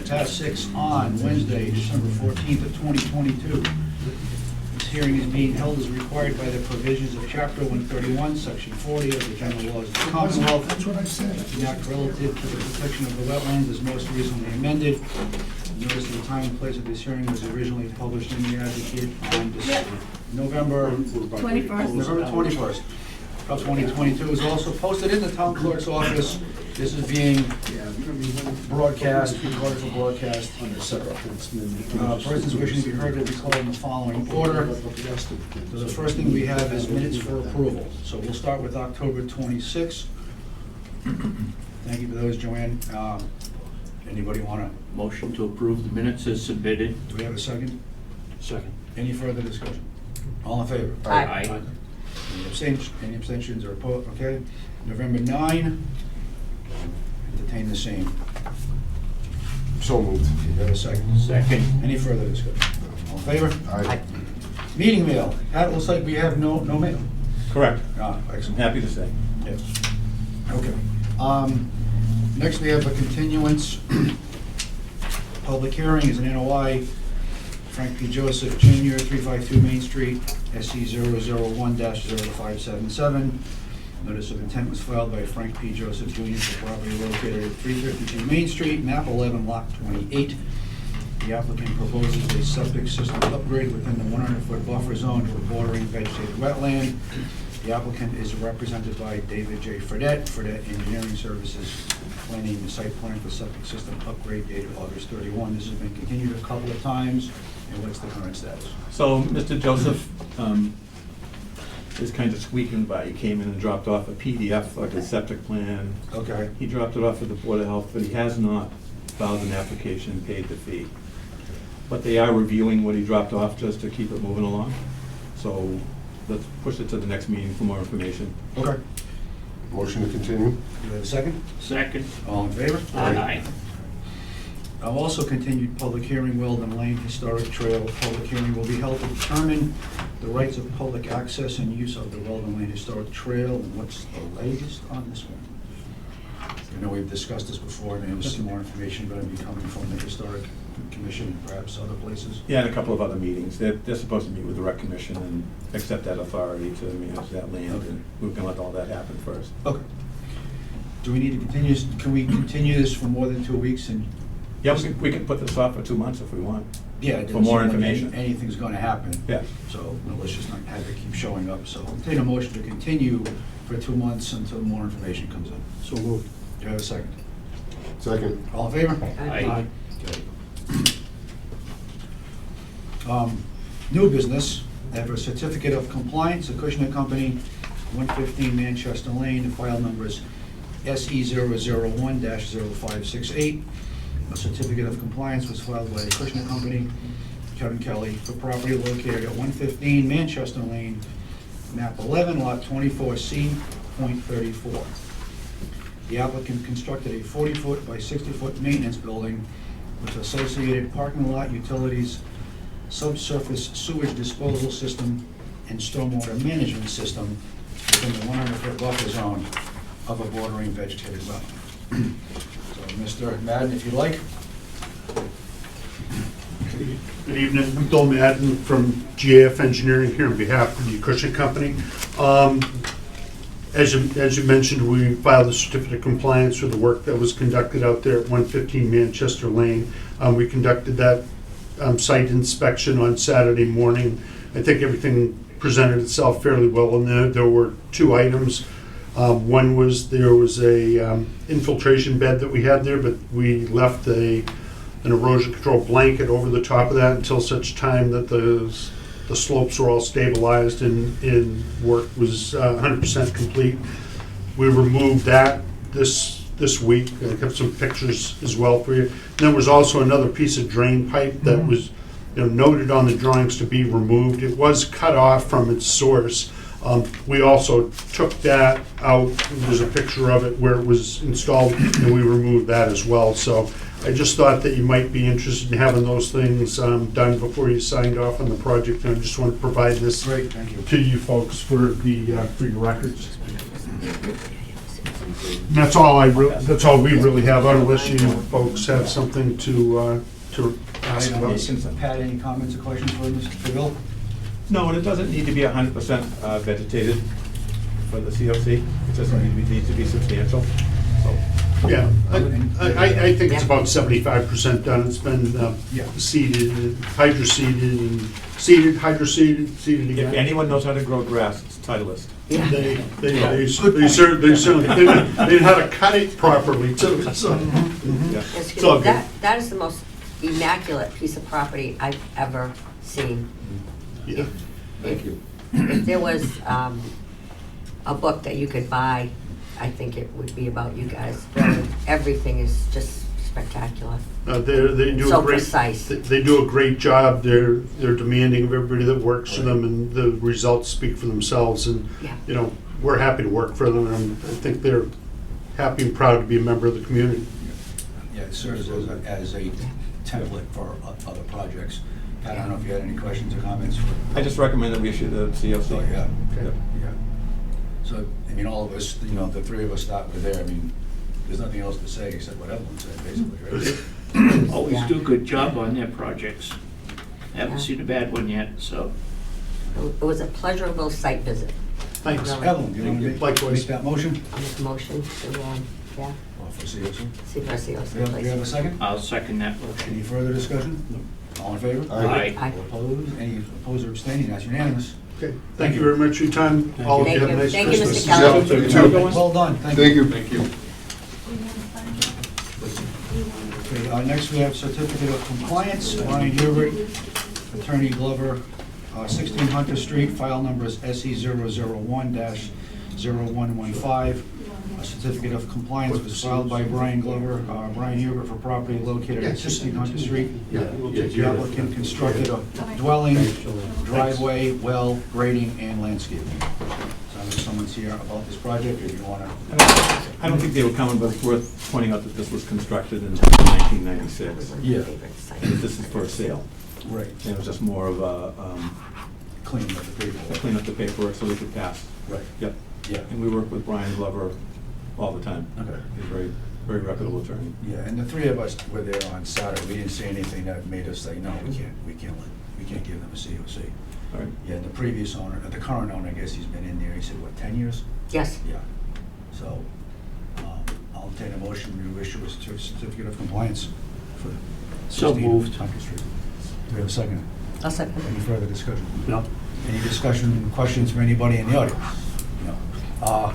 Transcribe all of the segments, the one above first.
6 on Wednesday, December 14th of 2022. This hearing is being held as required by the provisions of Chapter 131, Section 40 of the General Laws of the Commonwealth. That's what I said. The act relative to the protection of the wetlands is most recently amended. Notice of the time and place of this hearing was originally published in the Advocate on November 21st of 2022. It was also posted in the town clerk's office. This is being broadcast, recorded for broadcast. Persons wishing to be heard will be called in the following order. So the first thing we have is minutes for approval. So we'll start with October 26th. Thank you for those, Joanne. Anybody want to? Motion to approve the minutes as submitted. Do we have a second? Second. Any further discussion? All in favor? Aye. Any abstentions or opposed? Okay. November 9, entertain the same. So moved. Do you have a second? Second. Any further discussion? All in favor? Aye. Meeting mail. It looks like we have no mail. Correct. Ah, I'm excellent. happy to say. Yes. Okay. Next, we have a continuance. Public hearing is an NOI. Frank P. Joseph Jr., 352 Main Street, SC 001-0577. Notice of intent was filed by Frank P. Joseph Jr. for property located at 352 Main Street, map 11, lot 28. The applicant proposes a septic system upgrade within the 100-foot buffer zone to a bordering vegetated wetland. The applicant is represented by David J. Fredette Engineering Services, planning the site plan for septic system upgrade dated August 31. This has been continued a couple of times, and what's the current status? So Mr. Joseph is kind of squeaking by. He came in and dropped off a PDF, like a septic plan. Okay. He dropped it off at the Board of Health, but he has not filed an application and paid the fee. But they are reviewing what he dropped off just to keep it moving along. So let's push it to the next meeting for more information. Okay. Motion to continue? Do we have a second? Second. All in favor? Aye. I've also continued public hearing, Weldon Lane Historic Trail. Public hearing will be held to determine the rights of public access and use of the Weldon Lane Historic Trail. And what's the latest on this one? I know we've discussed this before, and there's some more information going to be coming from the Historic Commission and perhaps other places. Yeah, and a couple of other meetings. They're supposed to meet with the Rec Commission and accept that authority to manage that land. Okay. And we're gonna let all that happen first. Okay. Do we need to continue, can we continue this for more than 2 weeks? And Yeah, we can put this off for 2 months if we want. yeah, it For doesn't more seem like information. anything's going to happen. Yeah. So let's just not have it keep showing up. So I'll take a motion to continue for 2 months until more information comes in. So moved. Do you have a second? Second. All in favor? Aye. Okay. New business, I have a certificate of compliance, Acushnet Company, 115 Manchester Lane, the file number is SE 001-0568. A certificate of compliance was filed by Acushnet Company, Kevin Kelly, for property located at 115 Manchester Lane, map 11, lot 24C.34. The applicant constructed a 40-foot by 60-foot maintenance building with associated parking lot, utilities, subsurface sewage disposal system, and stormwater management system within the 100-foot buffer zone of a bordering vegetated wetland. So, Mr. Madden, if you'd like. Good evening, I'm Bill Madden from GAF Engineering here on behalf of the Acushnet Company. As you mentioned, we filed a certificate of compliance for the work that was conducted out there at 115 Manchester Lane. We conducted that site inspection on Saturday morning. I think everything presented itself fairly well in there. There were 2 items. One was there was a infiltration bed that we had there, but we left an erosion control blanket over the top of that until such time that the slopes were all stabilized and work was 100% complete. We removed that this week. I have some pictures as well for you. And there was also another piece of drain pipe that was noted on the drawings to be removed. It was cut off from its source. We also took that out. There's a picture of it where it was installed, and we removed that as well. So I just thought that you might be interested in having those things done before you signed off on the project, and I just want to provide this Great, thank you. to you folks for your records. And that's all that's all we really have, unless you folks have something to ask about. Pat, any comments or questions for Mr. Bill? No, and it doesn't need to be 100% vegetated for the COC. It just needs to be substantial, so. Yeah, I think it's about 75% done. It's been Yeah. seeded, hydroseeded, and seeded, hydroseeded, seeded If again. anyone knows how to grow grass, it's Titleist. They certainly they know how to cut it properly too, so. Yeah. It's all good. That is the most immaculate piece of property I've ever seen. Yeah. Thank you. If there was a book that you could buy, I think it would be about you guys. Really, everything is just spectacular. They do So a great, precise. they do a great job. They're demanding of everybody that works for them, and the results speak for themselves. And Yeah. you know, we're happy to work for them, and I think they're happy and proud to be a member of the community. Yeah, it serves as a template for other projects. Pat, I don't know if you had any questions or comments for... I just recommend that we issue the COC. Oh, yeah. Yep. Yeah. So, I mean, all of us, you know, the three of us that were there, I mean, there's nothing else to say except what Evelyn said, basically, right? Always Yeah. do a good job on their projects. Haven't Yeah. seen a bad one yet, so. It was a pleasurable site visit. Thanks. Really. Evelyn, you want to Likewise. make that motion? I make a motion to, yeah, Or for COC? see for COC, Do you have a please. second? I'll second that Any motion. further discussion? All in favor? Aye. Aye. All opposed? Any opposed or abstaining? That's unanimous. Okay. Thank you very much for your time. All of you Thank have a you. nice Thank you, Christmas. Mr. Kelly. Yeah, you too. Well done, thank Thank you. you. Thank you. Okay, next we have certificate of compliance, Ryan Hubert, Attorney Glover, 16 Hunter Street, file number is SE 001-0115. A certificate of compliance was filed by Brian Glover, Brian Hubert, for property located at 16 Hunter Street. The applicant constructed a dwelling, driveway, well, grading, and landscaping. So I know someone's here about this project, if you want to... I don't think they were coming, but it's worth pointing out that this was constructed in 1996. Yeah. And this is for sale. Right. And it was just more of a Cleaning up the paperwork. clean up the paperwork so they could pass. Right. Yep. Yeah. And we work with Brian Glover all the time. Okay. He's a very, very reputable attorney. Yeah, and the three of us were there on Saturday. We didn't see anything that made us say, no, we can't give them a COC. All right. Yeah, the previous owner, the current owner, I guess he's been in there, he said, what, 10 years? Yes. Yeah. So, I'll entertain a motion to issue a certificate of compliance for So 16 moved. Hunter Street. Do we have a second? I'll second. Any further discussion? No. Any discussion, questions from anybody in the audience? No.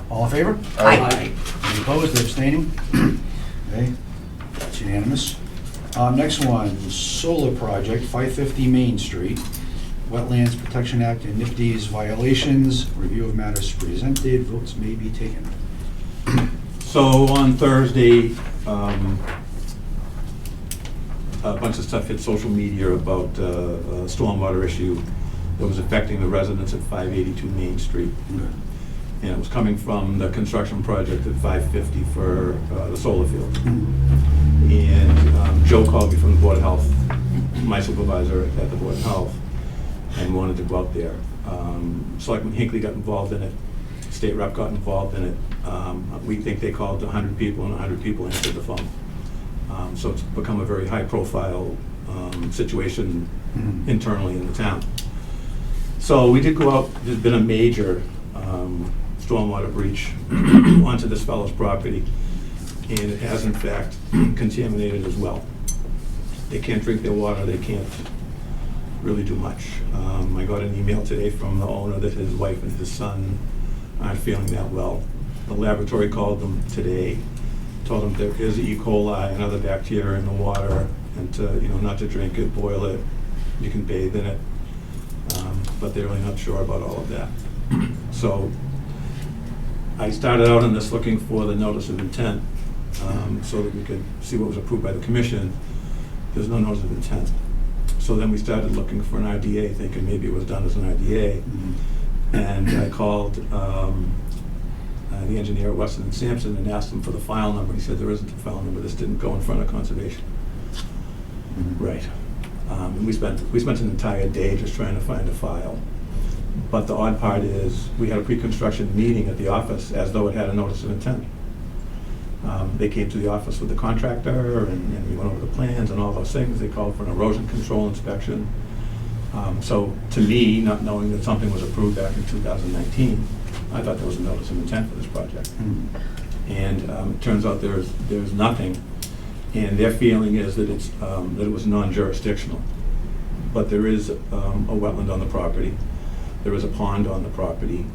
All in favor? Aye. Any opposed or abstaining? Okay, that's unanimous. Next one, solar project, 550 Main Street, Wetlands Protection Act and NIPD's violations, review of matters presented, votes may be taken. So on Thursday, a bunch of stuff hit social media about a stormwater issue that was affecting the residents at 582 Main Street. And it was coming from the construction project at 550 for the solar field. And Joe called me from the Board of Health, my supervisor at the Board of Health, and wanted to go out there. Selectman Hinckley got involved in it, state rep got involved in it. We think they called 100 people and 100 people answered the phone. So it's become a very high-profile situation internally in the town. So we did go out, there's been a major stormwater breach onto this fellow's property, and it has in fact contaminated as well. They can't drink their water, they can't really do much. I got an email today from the owner that his wife and his son aren't feeling that well. The laboratory called them today, told them there is E. coli and other bacteria in the water, and to, not to drink it, boil it, you can bathe in it, but they're really not sure about all of that. So I started out on this looking for the notice of intent, so that we could see what was approved by the commission. There's no notice of intent. So then we started looking for an RDA, thinking maybe it was done as an RDA. And I called the engineer at Weston and Sampson and asked him for the file number. He said there isn't a file number. This didn't go in front of conservation. Right. And we spent an entire day just trying to find a file. But the odd part is we had a pre-construction meeting at the office as though it had a notice of intent. They came to the office with the contractor, and we went over the plans and all those things. They called for an erosion control inspection. So to me, not knowing that something was approved back in 2019, I thought there was a notice of intent for this project. And it turns out there's nothing, and their feeling is that that it was non-jurisdictional. But there is a wetland on the property. There is a pond on the property.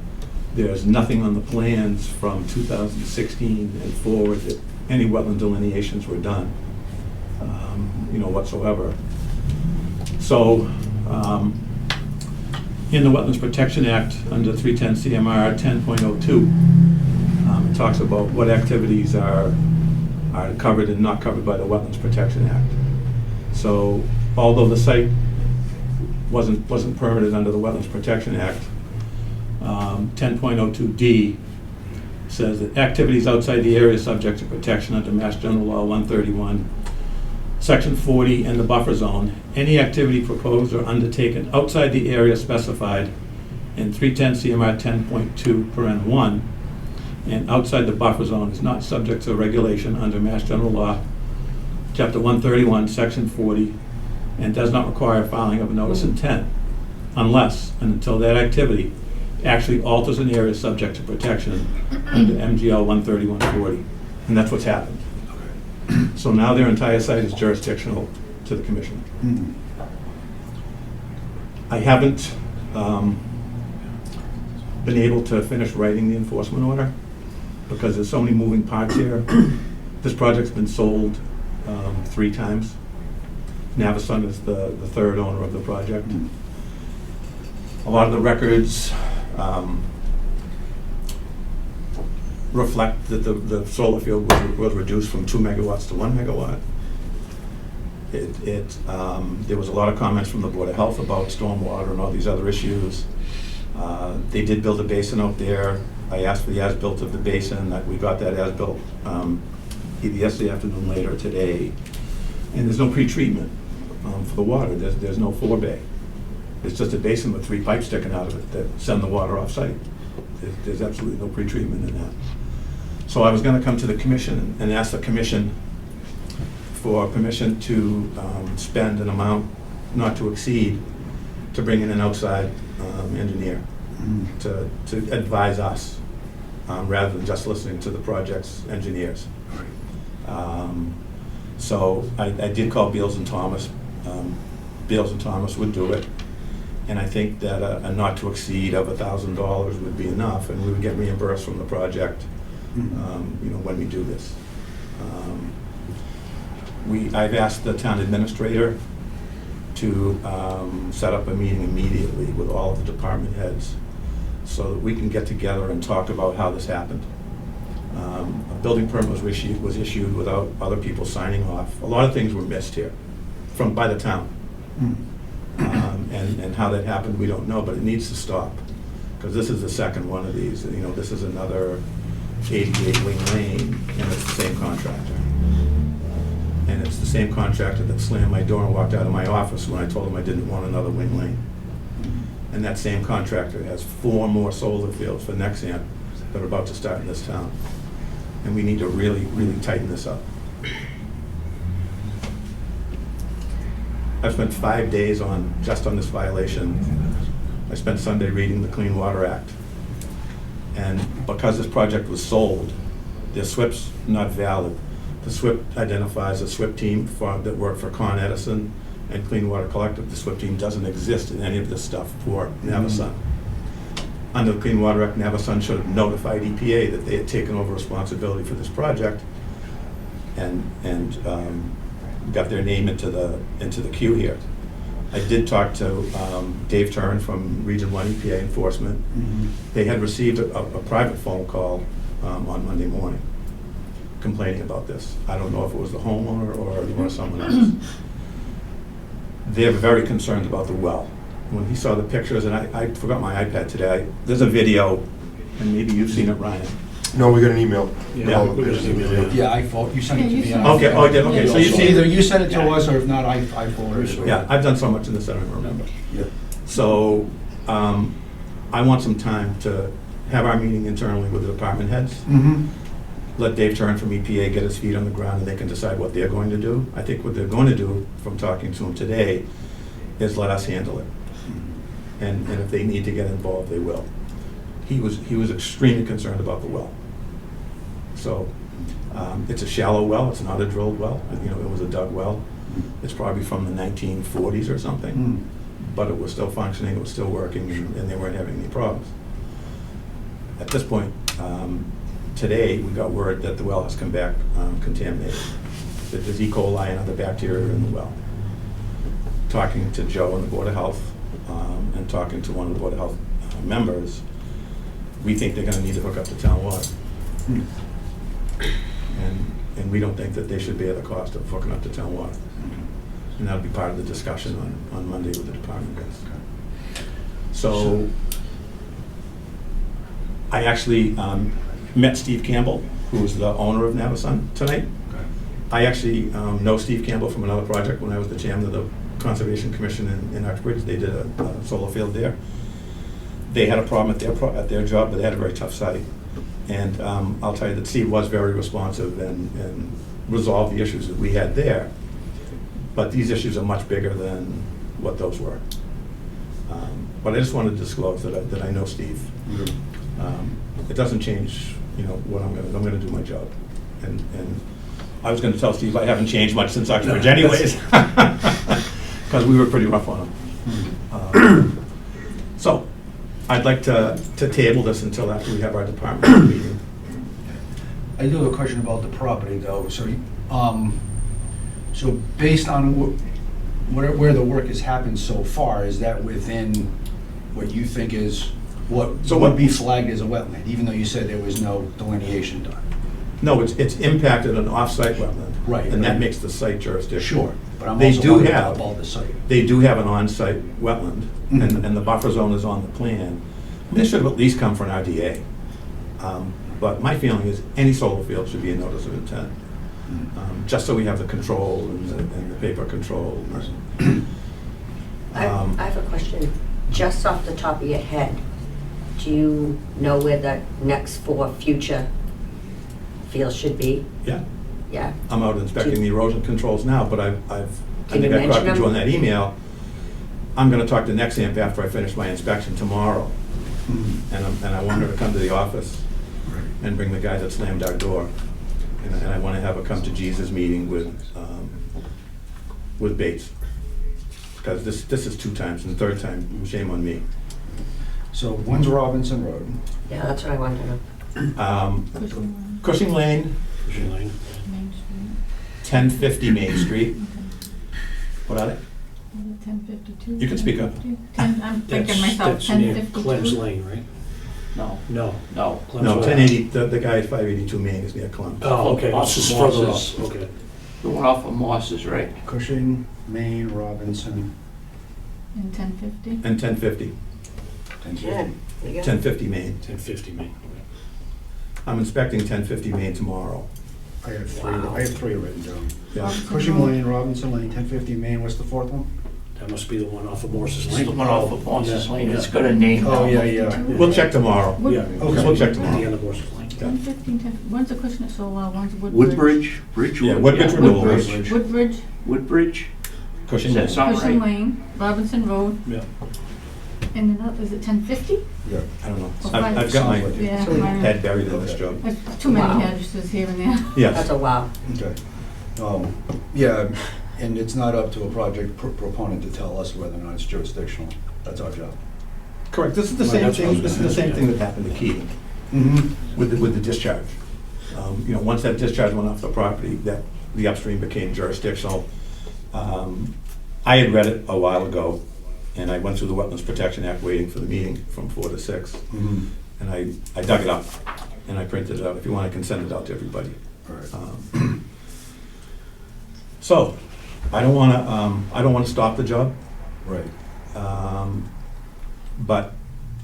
There's nothing on the plans from 2016 and forward that any wetland delineations were done, whatsoever. So, in the Wetlands Protection Act, under 310 CMR 10.02, it talks about what activities are covered and not covered by the Wetlands Protection Act. So, although the site wasn't permitted under the Wetlands Protection Act, 10.02D says that activities outside the area subject to protection under Mass General Law 131, Section 40, and the buffer zone. Any activity proposed or undertaken outside the area specified in 310 CMR 10.2 paren 1 and outside the buffer zone is not subject to regulation under Mass General Law, Chapter 131, Section 40, and does not require filing of a notice of intent unless and until that activity actually alters an area subject to protection under MGL 13140. And that's what's happened. So now their entire site is jurisdictional to the commission. I haven't been able to finish writing the enforcement order because there's so many moving parts here. This project's been sold 3 times. Navison is the third owner of the project. A lot of the records reflect that the solar field was reduced from 2 megawatts to 1 megawatt. There was a lot of comments from the Board of Health about stormwater and all these other issues. They did build a basin out there. I asked for the as-built of the basin. We got that as-built either yesterday afternoon, later today. And there's no pre-treatment for the water. There's no forebay. It's just a basin with 3 pipes sticking out of it that send the water off-site. There's absolutely no pre-treatment in that. So I was going to come to the commission and ask the commission for permission to spend an amount not to exceed to bring in an outside engineer to advise us rather than just listening to the project's engineers. So I did call Beals and Thomas. Beals and Thomas would do it. And I think that a not to exceed of $1,000 would be enough, and we would get reimbursed from the project, when we do this. I've asked the town administrator to set up a meeting immediately with all of the department heads so that we can get together and talk about how this happened. A building permit was issued without other people signing off. A lot of things were missed here by the town. And how that happened, we don't know, but it needs to stop, because this is the second one of these. This is another 88 Wing Lane, and it's the same contractor. And it's the same contractor that slammed my door and walked out of my office when I told him I didn't want another Wing Lane. And that same contractor has 4 more solar fields for Nexamp that are about to start in this town. And we need to really, really tighten this up. I've spent 5 days just on this violation. I spent Sunday reading the Clean Water Act. And because this project was sold, the SWIP's not valid. The SWIP identifies a SWIP team that worked for Con Edison and Clean Water Collective. The SWIP team doesn't exist in any of this stuff for Navison. Under the Clean Water Act, Navison should have notified EPA that they had taken over responsibility for this project and got their name into the queue here. I did talk to Dave Turn from Region 1 EPA Enforcement. They had received a private phone call on Monday morning complaining about this. I don't know if it was the homeowner or someone else. They're very concerned about the well. When he saw the pictures, and I forgot my iPad today, there's a video, and maybe you've seen it, Ryan. No, we got an email. Yeah. All the pictures in there. Yeah, you sent it to me. Okay, oh, I did, okay, so you see. Either you sent it to us, or if not, I forwarded it. Yeah, I've done so much in this, I don't remember. Yeah. So, I want some time to have our meeting internally with the department heads let Dave Turn from EPA get his feet on the ground and they can decide what they're going to do. I think what they're going to do, from talking to him today, is let us handle it. And if they need to get involved, they will. He was extremely concerned about the well. So it's a shallow well, it's not a drilled well. You know, it was a dug well. It's probably from the 1940s or something, but it was still functioning, it was still working, and they weren't having any problems. At this point, today, we got word that the well has come back contaminated, that there's E. coli and other bacteria in the well. Talking to Joe and the Board of Health, and talking to one of the Board of Health members, we think they're gonna need to hook up to town water. And we don't think that they should bear the cost of hooking up to town water. And that'll be part of the discussion on Monday with the department guys. So, I actually met Steve Campbell, who's the owner of Navison, tonight. I actually know Steve Campbell from another project when I was the chairman of the Conservation Commission in Uxbridge. They did a solar field there. They had a problem at their job, but they had a very tough site. And I'll tell you that Steve was very responsive and resolved the issues that we had there. But these issues are much bigger than what those were. But I just wanted to disclose that I know Steve. It doesn't change, you know, what I'm gonna do my job. And I was gonna tell Steve I haven't changed much since Uxbridge anyways, because we were pretty rough on him. So, I'd like to table this until after we have our department meeting. I do have a question about the property though. So based on where the work has happened so far, is that within what you think is what would be flagged as a wetland, even though you said there was no delineation done? No, it's impacted an off-site wetland. Right. And that makes the site jurisdictional. Sure, but I'm They also do wondering have- about the site. They do have an on-site wetland, and the buffer zone is on the plan. This should have at least come from an RDA. But my feeling is any solar field should be a notice of intent, just so we have the control and the paper control. I have a question. Just off the top of your head, do you know where the next 4 future fields should be? Yeah, Yeah? I'm out inspecting the erosion controls now, but I Can you think I mention copied you on them? that email. I'm gonna talk to Nexamp after I finish my inspection tomorrow. And I want her to come to the office and bring the guy that slammed our door. And I want to have her come to Jesus' meeting with Bates. Because this is 2 times, and the 3rd time, shame on me. So one's Robinson Road. Yeah, that's what I wanted to know. Cushing Lane, 1050 Main Street. What are they? 1052. You can speak up. I'm thinking myself, That's near 1052. Clem's Lane, right? No, No. no. Clem's No, Lane. 1080, the guy at 582 Main is near Clem. Oh, okay, Off this is of further Moss's. up, okay. The one off of Moss's, right? Cushing, Maine, Robinson, And 1050. And 1050, and Yeah. there you go. 1050 Main. 1050, Main. I'm inspecting 1050 Main tomorrow. I have 3. I have 3 written down. Yeah. Robinson Cushing Road. Lane, Robinson Lane, 1050 Maine. What's the 4th one? That must be the one off of Morse's It's Lane. the one off of Moss's Yeah, Lane, yeah. it's got a name. Oh, now. yeah, yeah. We'll check tomorrow. Wood- Yeah, Okay. We'll check at the tomorrow. end of Morse's Lane. 1015, when's the Acushnet solar, one's Woodbridge? Woodbridge, Bridgewood. Yeah, Woodbridge renewal. Woodbridge. Woodbridge, Woodbridge, Cushing Does that Lane. sound Cushing right? Lane, Robinson Road, Yeah. and then, is it 1050? Yeah. I don't know. Oh, I've got my Sounds like it. Yeah. So- mine- head buried in this job. There's too many Wow. addresses here and there. Yes. That's a wow. Okay. Yeah, and it's not up to a project proponent to tell us whether or not it's jurisdictional. That's our job. Correct. This is the Well, same that's what I thing, was this is the gonna same ask, thing yeah. that happened to Keating Mm-hmm. with the discharge. You know, once that discharge went off the property, that the upstream became jurisdictional. I had read it a while ago, and I went through the Wetlands Protection Act waiting for the meeting from 4 to 6. Mm-hmm. And I dug it up, and I printed it out. If you want, I can send it out to everybody. All right. So, I don't wanna stop the job. Right. But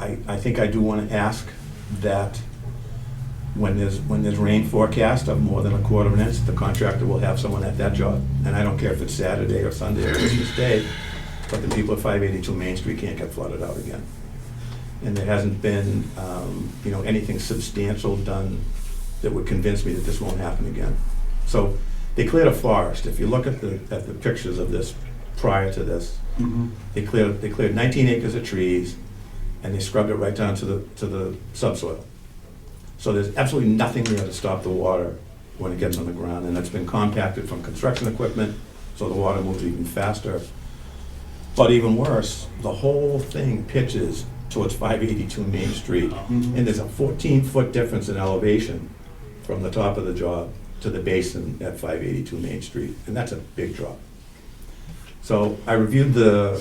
I think I do want to ask that when there's rain forecast of more than 1/4 inch, the contractor will have someone at that job. And I don't care if it's Saturday or Sunday or Christmas Day, but the people at 582 Main Street can't get flooded out again. And there hasn't been, anything substantial done that would convince me that this won't happen again. So they cleared a forest. If you look at the pictures of this prior to this, they cleared 19 acres of trees, and they scrubbed it right down to the subsoil. So there's absolutely nothing there to stop the water when it gets on the ground, and it's been compacted from construction equipment, so the water moves even faster. But even worse, the whole thing pitches towards 582 Main Street, and there's a 14-foot difference in elevation from the top of the job to the basin at 582 Main Street, and that's a big drop. So I reviewed the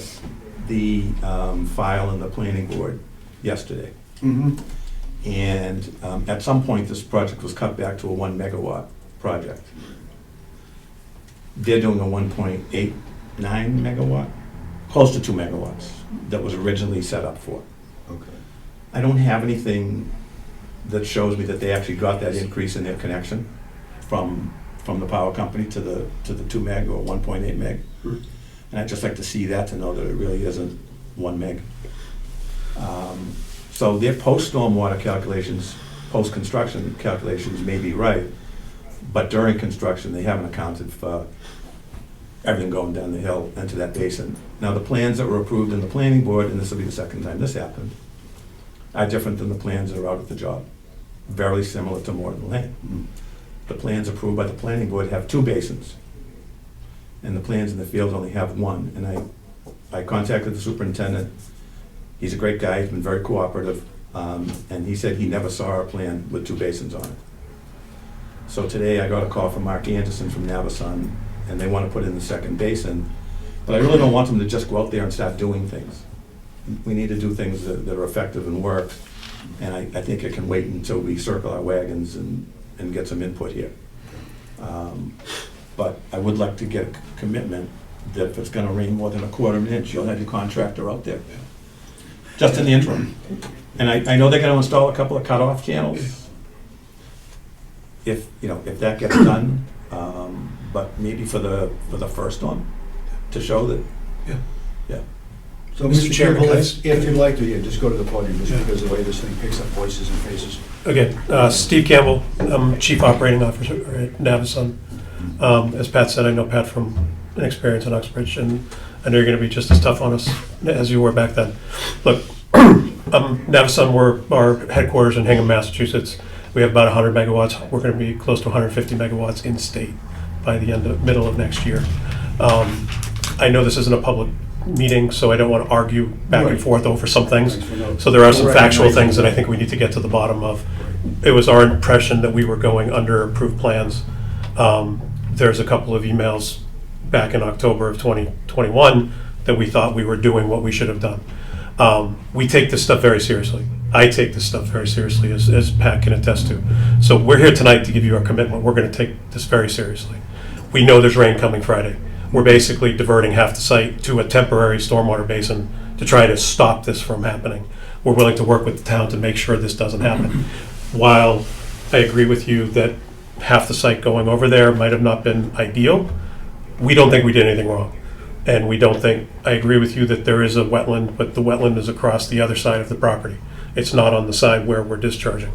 file in the planning board yesterday. And at some point, this project was cut back to a 1 megawatt project. They're doing a 1.89 megawatt, close to 2 megawatts, that was originally set up for. Okay. I don't have anything that shows me that they actually got that increase in their connection from the power company to the 2 meg or 1.8 meg. And I'd just like to see that to know that it really isn't 1 meg. So their post-stormwater calculations, post-construction calculations may be right, but during construction, they haven't accounted for everything going down the hill into that basin. Now, the plans that were approved in the planning board, and this will be the second time this happened, are different than the plans that are out at the job. Very similar to Morton Lane. The plans approved by the planning board have 2 basins, and the plans in the field only have 1. And I contacted the superintendent. He's a great guy, he's been very cooperative, and he said he never saw a plan with 2 basins on it. So today I got a call from Mark Anderson from Navison, and they want to put in the 2nd basin, but I really don't want them to just go out there and start doing things. We need to do things that are effective and work, and I think it can wait until we circle our wagons and get some input here. But I would like to get a commitment that if it's going to rain more than a 1/4 inch, you'll have your contractor out there, just in the interim. And I know they're going to install a couple of cutoff channels, if that gets done, but maybe for the first one, to show that. Yeah. So, Mr. Mr. Chairman, Campbell, can I- if you'd like to, just go to the podium, just because of the way this thing picks up voices and faces. Again, Steve Campbell, I'm Chief Operating Officer at Navison. As Pat said, I know Pat from an experience in Uxbridge, and I know you're going to be just as tough on us as you were back then. Look, Navison, we're our headquarters in Hingham, Massachusetts. We have about 100 megawatts. We're going to be close to 150 megawatts in state by the middle of next year. I know this isn't a public meeting, so I don't want to argue back and forth over some things. So there are some factual things that I think we need to get to the bottom of. It was our impression that we were going under approved plans. There's a couple of emails back in October of 2021 that we thought we were doing what we should have done. We take this stuff very seriously. I take this stuff very seriously, as Pat can attest to. So we're here tonight to give you our commitment. We're going to take this very seriously. We know there's rain coming Friday. We're basically diverting half the site to a temporary stormwater basin to try to stop this from happening. We're willing to work with the town to make sure this doesn't happen. While I agree with you that half the site going over there might have not been ideal, we don't think we did anything wrong. And we don't think, I agree with you that there is a wetland, but the wetland is across the other side of the property. It's not on the side where we're discharging.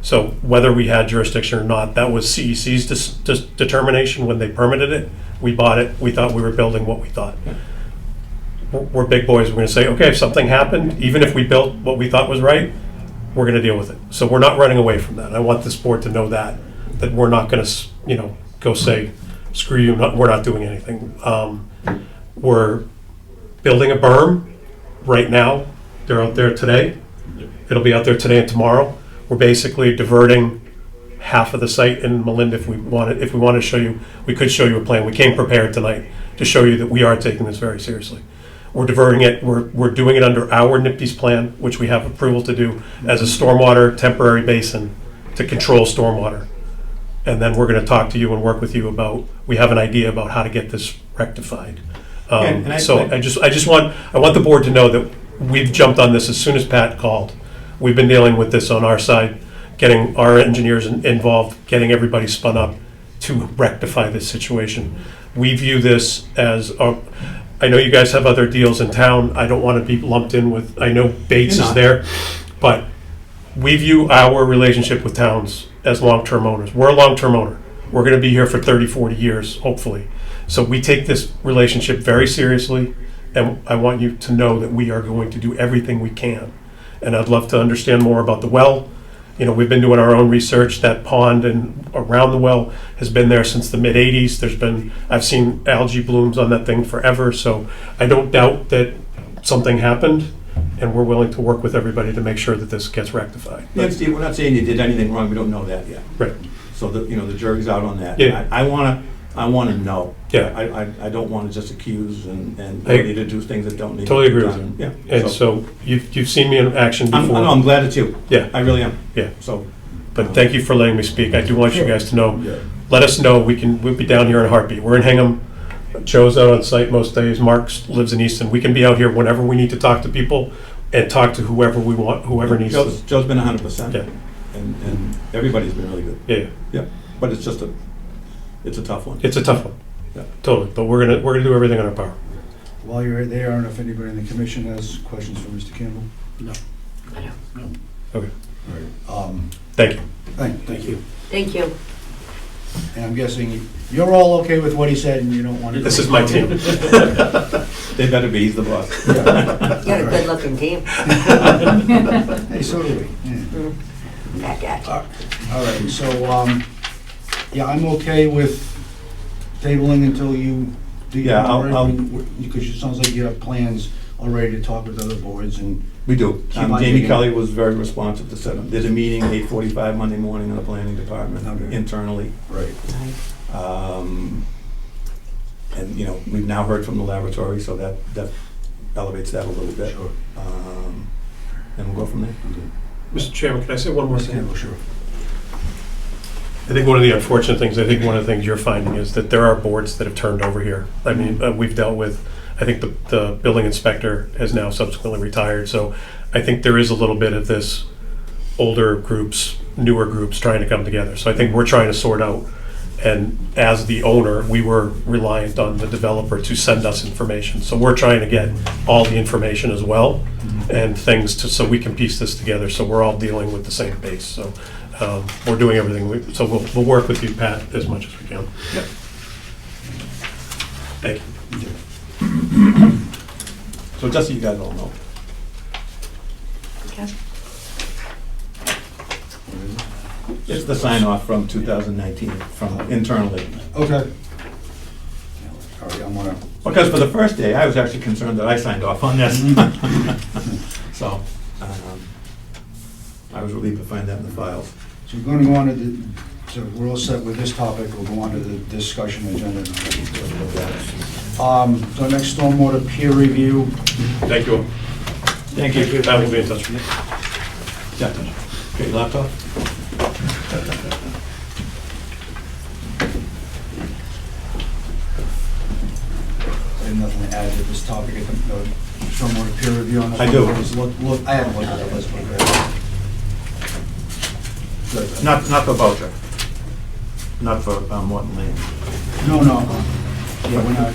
So whether we had jurisdiction or not, that was CEC's determination when they permitted it. We bought it. We thought we were building what we thought. We're big boys. We're going to say, okay, if something happened, even if we built what we thought was right, we're going to deal with it. So we're not running away from that. I want this board to know that we're not going to, go say, screw you, we're not doing anything. We're building a berm right now. They're out there today. It'll be out there today and tomorrow. We're basically diverting half of the site in Melinda. If we wanted to show you, we could show you a plan. We came prepared tonight to show you that we are taking this very seriously. We're diverting it. We're doing it under our NIPD's plan, which we have approval to do as a stormwater temporary basin to control stormwater. And then we're going to talk to you and work with you about. We have an idea about how to get this rectified. I want the board to know that we've jumped on this as soon as Pat called. We've been dealing with this on our side, getting our engineers involved, getting everybody spun up to rectify this situation. We view this as, I know you guys have other deals in town. I don't want to be lumped in with, I know Bates is there, but we view our relationship with towns as long-term owners. We're a long-term owner. We're gonna be here for 30, 40 years, hopefully. So we take this relationship very seriously, and I want you to know that we are going to do everything we can. And I'd love to understand more about the well. You know, we've been doing our own research. That pond and around the well has been there since the mid-'80s. I've seen algae blooms on that thing forever, so I don't doubt that something happened, and we're willing to work with everybody to make sure that this gets rectified. Yeah, Steve, we're not saying you did anything wrong, we don't know that yet. Right. So the jury's out on that. Yeah. I wanna know. Yeah. I don't wanna just accuse and I ready to do things that don't need to Totally be agree with done. you. Yeah. And so you've seen me in action I'm before. glad it's you. Yeah. I really am. Yeah. So, But thank you for letting me speak. I do want you guys to know, Yeah. let us know. We'll be down here in a heartbeat. We're in Hingham. Joe's out on site most days. Mark lives in Easton. We can be out here whenever we need to talk to people and talk to whoever we want, whoever needs to. Joe's been 100%. Yeah. And everybody's been really good. Yeah, Yeah. But it's just it's a tough one. it's a tough one. Yeah. Totally. But we're gonna do everything in our power. While you're there, I don't know if anybody in the commission has questions for Mr. Campbell? No. Okay. Thank you. Thank you. Thank you. And I'm guessing you're all okay with what he said and you don't want to... This is my team. They better be, he's the boss. You got a good-looking team. Hey, so do we. Yeah. That guy. All right, so, yeah, I'm okay with tabling until you do your Yeah, I'll- homework, because it sounds like you have plans already to talk with other boards and... We do. Keep on Jamie digging. Kelly was very responsive to set up. There's a meeting 8:45 Monday morning in the planning department Okay. internally. Right. And, you know, we've now heard from the laboratory, so that elevates that a little bit. Sure. And we'll go from there. Mr. Chairman, can I say one more Mr. thing? Campbell, sure. I think one of the unfortunate things, I think one of the things you're finding is that there are boards that have turned over here. I mean, we've dealt with, I think the building inspector has now subsequently retired, so I think there is a little bit of this older groups, newer groups trying to come together. So I think we're trying to sort out, and as the owner, we were reliant on the developer to send us information. So we're trying to get all the information as well, and things so we can piece this together, so we're all dealing with the same base. So we're doing everything, so we'll work with you, Pat, as much as we can. Yep. Thank you. So just so you guys all know. Okay. It's the sign off from 2019, from internally. Okay. All right, I'm gonna... Because for the first day, I was actually concerned that I signed off on this. So, I was relieved to find that in the files. So we're going to go on to the... So we're all set with this topic. We'll go on to the discussion agenda. So next, stormwater peer review. Thank you. Thank you. Pat will be in touch with you. Yeah. Okay, laptop? I have nothing to add to this topic. I think the stormwater peer review on this I one. do. Look, I haven't looked at the list, but good. Not for voucher. Not for Morton Lane. No. Yeah, we're not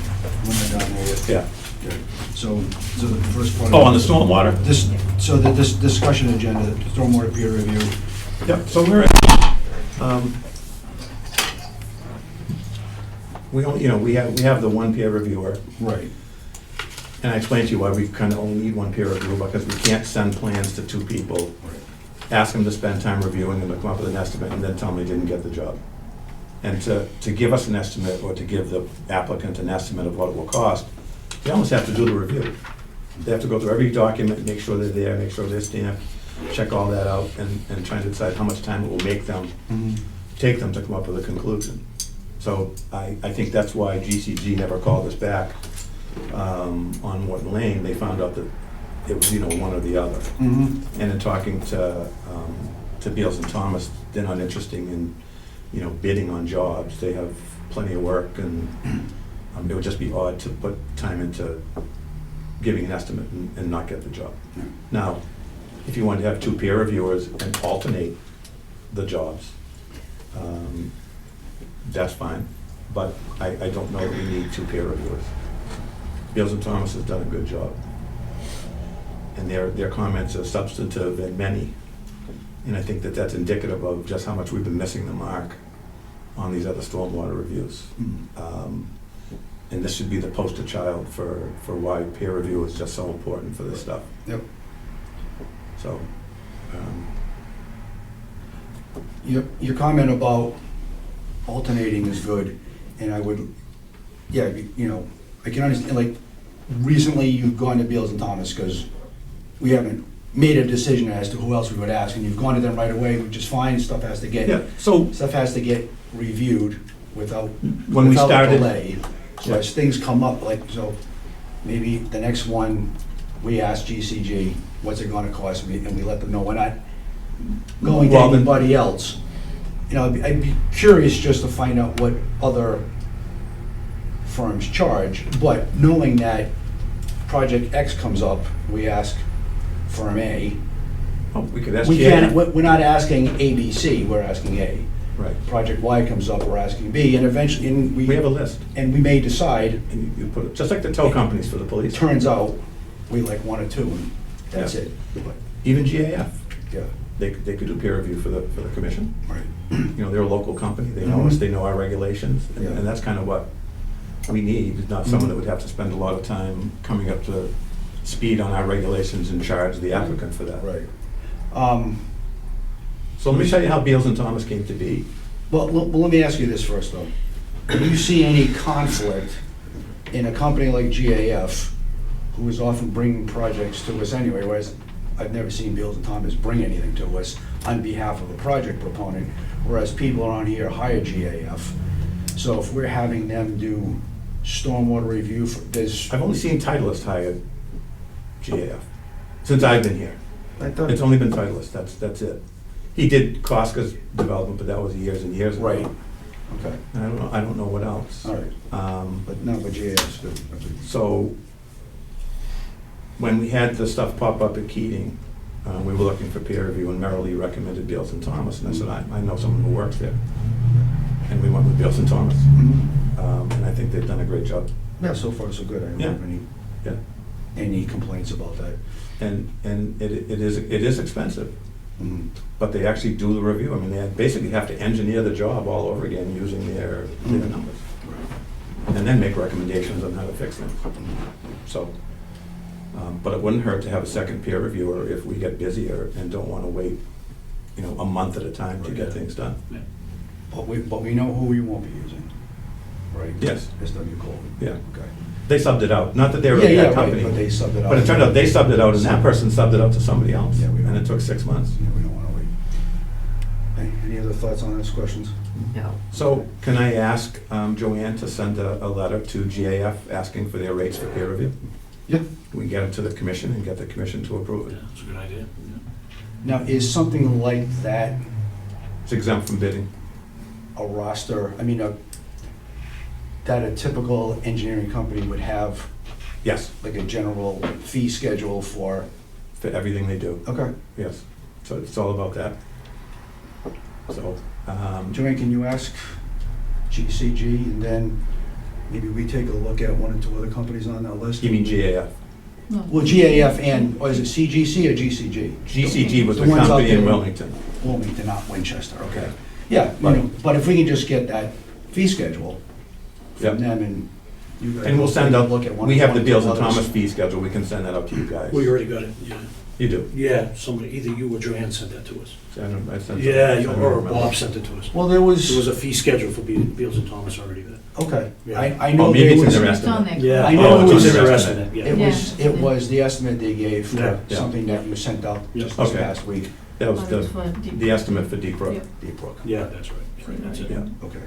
done there yet. Yeah. Good. So the first part. Oh, on the stormwater? This discussion agenda, the stormwater peer review. Yep, so we're, we don't, you know, we have the one peer reviewer, Right. and I explained to you why we kind of only need one peer reviewer, because we can't send plans to two people, ask them to spend time reviewing them, to come up with an estimate, and then tell them they didn't get the job. And to give us an estimate, or to give the applicant an estimate of what it will cost, they almost have to do the review. They have to go through every document, make sure they're there, make sure they're stamped, check all that out, and try to decide how much time it will make them, take them to come up with a conclusion. So I think that's why GCG never called us back on Morton Lane. They found out that it was, you know, one or the other. And in talking to Beals and Thomas, they're not interested in, you know, bidding on jobs. They have plenty of work, and it would just be odd to put time into giving an estimate and not get the job. Now, if you wanted to have two peer reviewers and alternate the jobs, that's fine, but I don't know that we need two peer reviewers. Beals and Thomas has done a good job, and their comments are substantive and many, And I think that that's indicative of just how much we've been missing the mark on these other stormwater reviews. And this should be the poster child for why peer review is just so important for this stuff. Yep. So, Your comment about alternating is good, and I would, yeah, you know, I can understand, like, recently you've gone to Beals and Thomas, because we haven't made a decision as to who else we would ask, and you've gone to them right away, which is fine, stuff has to yeah, get, so stuff has to get reviewed without, when we without started, delay. So as things come up, like, so maybe the next one, we ask GCG, what's it gonna cost me, and we let them know we're not going to Well, then- anybody else. You know, I'd be curious just to find out what other firms charge, but knowing that Project X comes up, we ask firm A. oh, we could ask We GAF. can't, we're not asking ABC, we're asking A. Right, Project Y comes up, we're asking B, and eventually, and we have a list, and we may decide, and you put it, just like the tow companies for the police, turns out, we like one or two, and that's Yeah. it. But, even GAF, yeah, they could do peer review for the commission. right. You know, they're a local company, they know us, Mhm. they know our regulations, and Yeah. and that's kind of what we need, not someone that would have to spend a lot of time coming up to speed on our regulations and charge the applicant for that. Right. So let me tell you how Beals and Thomas came to be. Well, let me ask you this first, though. Do you see any conflict in a company like GAF, who is often bringing projects to us anyway, whereas I've never seen Beals and Thomas bring anything to us on behalf of a project proponent, whereas people around here hire GAF. So if we're having them do stormwater review for this, I've only seen Titleist hire GAF since I've been here. I thought, It's only been Titleist, that's it. He did Costco's development, but that was years and years ago. right, okay, And I don't know what else. all right, but no, but GAF's good. Okay. So, when we had the stuff pop up at Keating, we were looking for peer review, and Merrill Lee recommended Beals and Thomas, and I said, I know someone who works there. And we went with Beals and Thomas, Mhm. and I think they've done a great job. Yeah, so far so good. I don't Yeah. have Yeah. any complaints about that. And it is expensive, Mhm. but they actually do the review. I mean, they basically have to engineer the job all over again using their numbers. And then make recommendations on how to fix them. So, but it wouldn't hurt to have a second peer reviewer if we get busier and don't want to wait, you know, a month at a time to get things done. But we know who we won't be using, right? Yes. SW Colvin. Yeah. Okay. They subbed it out, not that they were Yeah, a yeah, bad right, company. but they subbed it out. But it turned out they subbed it out and that person subbed it out to somebody else. Yeah, we don't- And it took 6 months. Yeah, we don't want to wait. Any other thoughts on those questions? No. So can I ask Joanne to send a letter to GAF asking for their rates for peer review? Yeah. We can get it to the commission and get the commission to approve Yeah, it. that's a good idea. Now, is something like that It's exempt from bidding. a roster, I mean, that a typical engineering company would have, Yes, like a general fee schedule for? for everything they do, Okay. yes. So it's all about that. So, Joanne, can you ask GCG, and then maybe we take a look at one or two other companies on that list? you mean GAF? No. Well, GAF and, or is it CGC or GCG? GCG was The the ones out company in there. Wilmington. Wilmington, not Winchester, okay. Yeah, you know, but if we can just get that fee schedule from Yep. them, and you guys. And we'll send out, look at one- we have the one or Beals two and others. Thomas fee schedule, we can send that out to you guys. We already got it, yeah. You do? Yeah, somebody, either you or Joanne sent that to us. I sent Yeah, it. you- or Bob sent it to us. Well, there There was was, a fee schedule for Beals and Thomas already there. okay, Yeah. I know maybe there it's in was, the it rest. It's on there. Yeah, I know oh, it it's was- in their estimate, yeah. was the estimate they gave Yeah. for Yeah. something that you sent out Yeah. just this Okay. past week, That was But it's the for deep- the estimate for Deep Brook. Yep. Deep Brook. Yeah, that's right. Yeah, that's it. Yeah. Okay.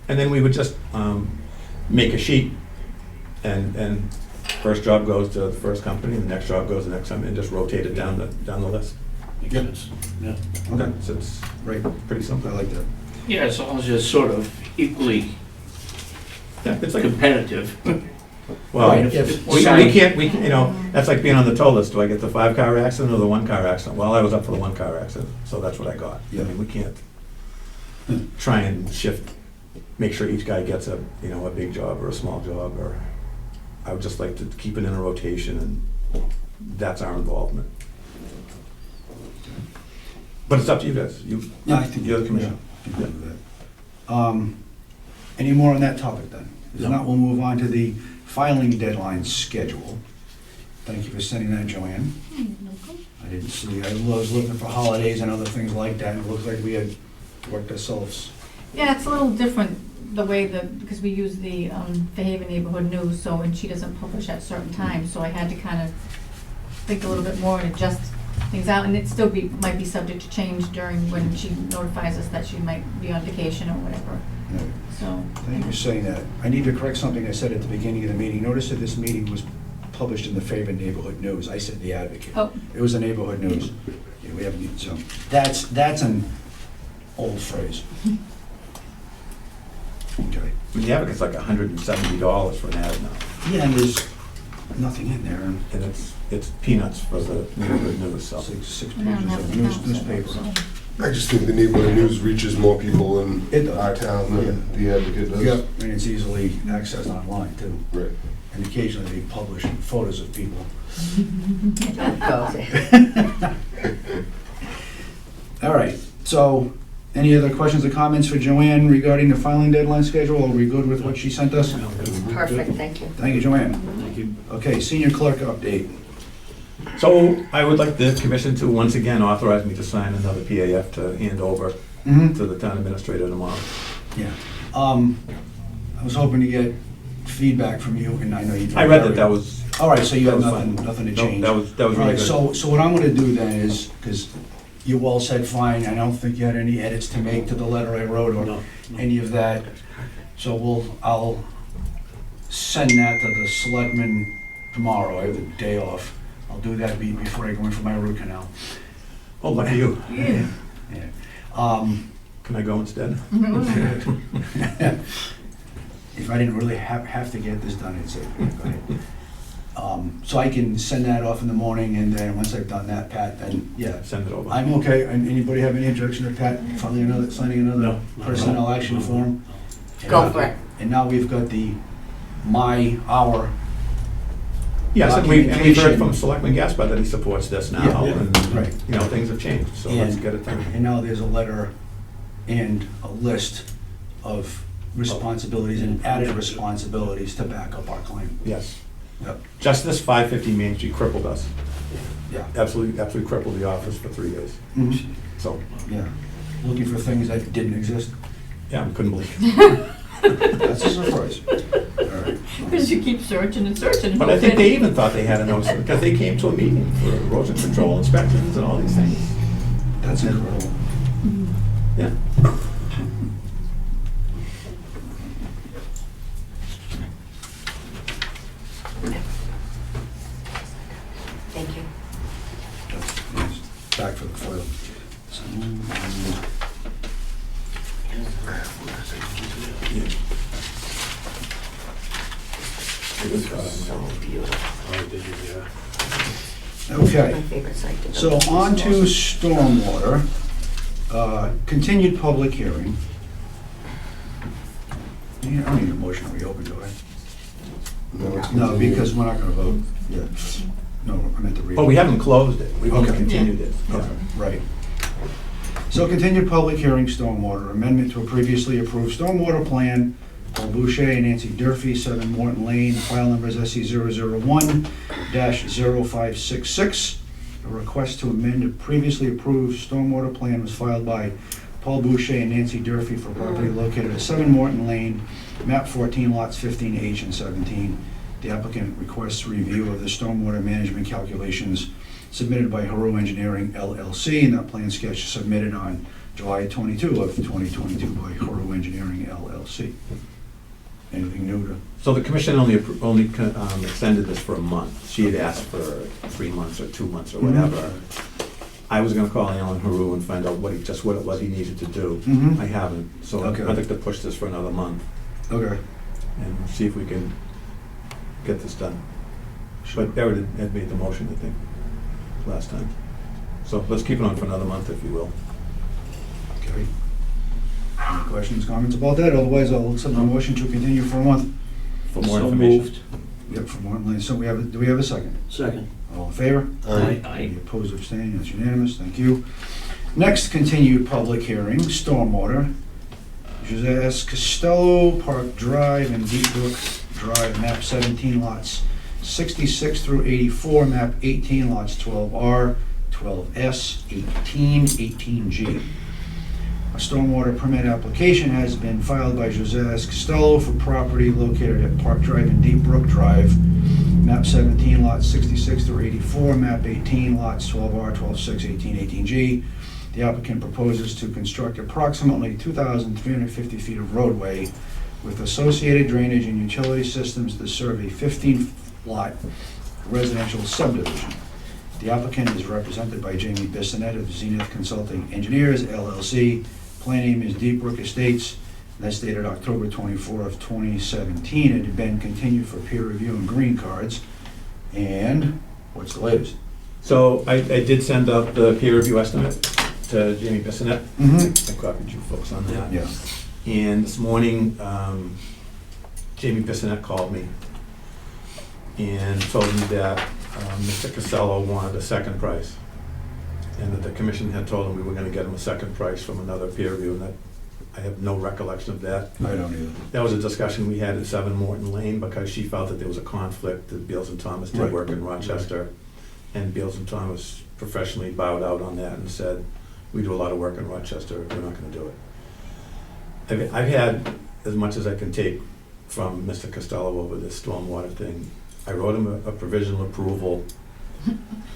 And then we would just make a sheet, and first job goes to the first company, the next job goes to the next company, and just rotate it down the list. Makes Yep. sense, yeah. Okay, So it's right, pretty I simple. like that. Yeah, as long as it's sort of equally Yeah, it's like, competitive. well, Right, we if- we can't, you know, that's like being on the toll list. Do I get the 5-car accident or the 1-car accident? Well, I was up for the 1-car accident, so that's what I got. I Yeah. mean, we can't try and shift, make sure each guy gets a, you know, a big job or a small job, or I would just like to keep it in a rotation, and that's our involvement. But it's up to you guys. Yeah, I think. You're the commission. Yeah, I can do that. Any more on that topic then? If No. not, we'll move on to the filing deadline schedule. Thank you for sending that, Joanne. I didn't see, I was looking for holidays and other things like that, and it looked like we had worked ourselves. Yeah, it's a little different, the way because we use the Fairhaven Neighborhood News, so, and she doesn't publish at certain times, so I had to kind of think a little bit more and adjust things out, and it still might be subject to change during when she notifies us that she might be on vacation or whatever, No. so. Thank you for saying that. I need to correct something I said at the beginning of the meeting. Notice that this meeting was published in the Fairhaven Neighborhood News. I said the Advocate. Oh, It was the Neighborhood News. Yeah, we haven't, so, that's an old phrase. Okay. I mean, the Advocate's like $170 for an ad now, Yeah, and there's nothing in there, and and it's peanuts for the neighborhood news, so. six I don't pages have of an account, newspaper. so. I just think the neighborhood news reaches more people in It does. our town than the Advocate does. Yep, and it's easily accessed online too, Right. and occasionally they publish photos of people. All right, so, any other questions or comments for Joanne regarding the filing deadline schedule? Are we good with what she sent us? Perfect, thank you. Thank you, Joanne. Thank you. Okay, senior clerk update. So I would like the commission to once again authorize me to sign another PAF to hand over to the town administrator tomorrow. Yeah. I was hoping to get feedback from you, and I know you. I read that was. All right, so you have that was nothing, fine. nothing to No, change. that was All really right, good. so what I'm gonna do then is, because you all said fine, I don't think you had any edits to make to the letter I wrote or No, no. any of that. So I'll send that to the selectmen tomorrow. I have the day off. I'll do that before I go in for my root canal. Oh, lucky you. Yeah. Can I go instead? If I didn't really have to get this done, I'd say, go ahead. So I can send that off in the morning, and then once I've done that, Pat, then, yeah, Send it over. I'm okay. And anybody have any objection to Pat signing another No. personnel action form? Go for it. And now we've got our Yes, and we've heard documentation. from Selectman Gaspar that he supports this now, Yeah, and, right. you know, things have changed, so let's And- get it done. And now there's a letter and a list of responsibilities and added responsibilities to back up our claim. Yes. Yep. Just this 550 Main Street crippled us. Yeah. Absolutely crippled the office for 3 days. So, Yeah. Looking for things that didn't exist. yeah, I couldn't believe it. That's a surprise. All right. Because you keep searching and searching. and But I think hoping. they even thought they had a notice, because they came to a meeting for erosion control inspections and all these things. That's incredible. Yeah. Thank you. Yes. Back for the foil. Oh, did you, yeah. Okay. My favorite site to go So to. on to stormwater, continued public hearing. I don't need a motion to reopen, do I? No, it's No, continued. because we're not gonna vote. Yeah. No, I meant to reopen. Oh, we haven't closed it, we've only Okay. continued it. Okay, right. So continued public hearing, stormwater, amendment to a previously approved stormwater plan, Paul Boucher and Nancy Durfee, 7 Morton Lane, file numbers SC 001-0566. A request to amend a previously approved stormwater plan was filed by Paul Boucher and Nancy Durfee for property located at 7 Morton Lane, map 14, lots 15H and 17. The applicant requests review of the stormwater management calculations submitted by Haru Engineering LLC, and that plan sketch is submitted on July 22 of 2022 by Haru Engineering LLC. Anything new to? So the commission only extended this for a month. She had asked for 3 months or 2 months or whatever. I was gonna call Alan Haru and find out what it was he needed to do. Mhm. I haven't, so Okay. I'd like to push this for another month Okay. and see if we can get this done. But Eric had made the motion, I think, last time. So let's keep it on for another month, if you will. Okay. Any questions, comments about that? Otherwise, I'll accept the motion to continue for a month. For more So information. moved. Yep, for more, so do we have a second? Second. All in favor? Aye. Any opposed or abstaining? That's unanimous, thank you. Next continued public hearing, stormwater. Jose Costello Park Drive and Deep Brook Drive, map 17 lots 66 through 84, map 18 lots 12R, 12S, 18, 18G. A stormwater permit application has been filed by Jose Costello for property located at Park Drive and Deep Brook Drive, map 17 lots 66 through 84, map 18 lots 12R, 12-6, 18, 18G. The applicant proposes to construct approximately 2,350 feet of roadway with associated drainage and utility systems to serve a 15-lot residential subdivision. The applicant is represented by Jamie Bissonette of Zenith Consulting Engineers, LLC. Plan name is Deep Brook Estates. That's dated October 24th, 2017. It had been continued for peer review and green cards. And what's the latest? So I did send out the peer review estimate to Jamie Bissonette. Mm-hmm. I copied you folks on that. Yeah. And this morning, Jamie Bissonette called me and told me that Mr. Costello wanted a second price, and that the commission had told him we were gonna get him a second price from another peer review, and that, I have no recollection of that. I don't either. That was a discussion we had at 7 Morton Lane, because she felt that there was a conflict, that Beals and Thomas did Right. work in Rochester, and Beals and Thomas professionally bowed out on that and said, we do a lot of work in Rochester, we're not gonna do it. I've had as much as I can take from Mr. Costello over this stormwater thing. I wrote him a provisional approval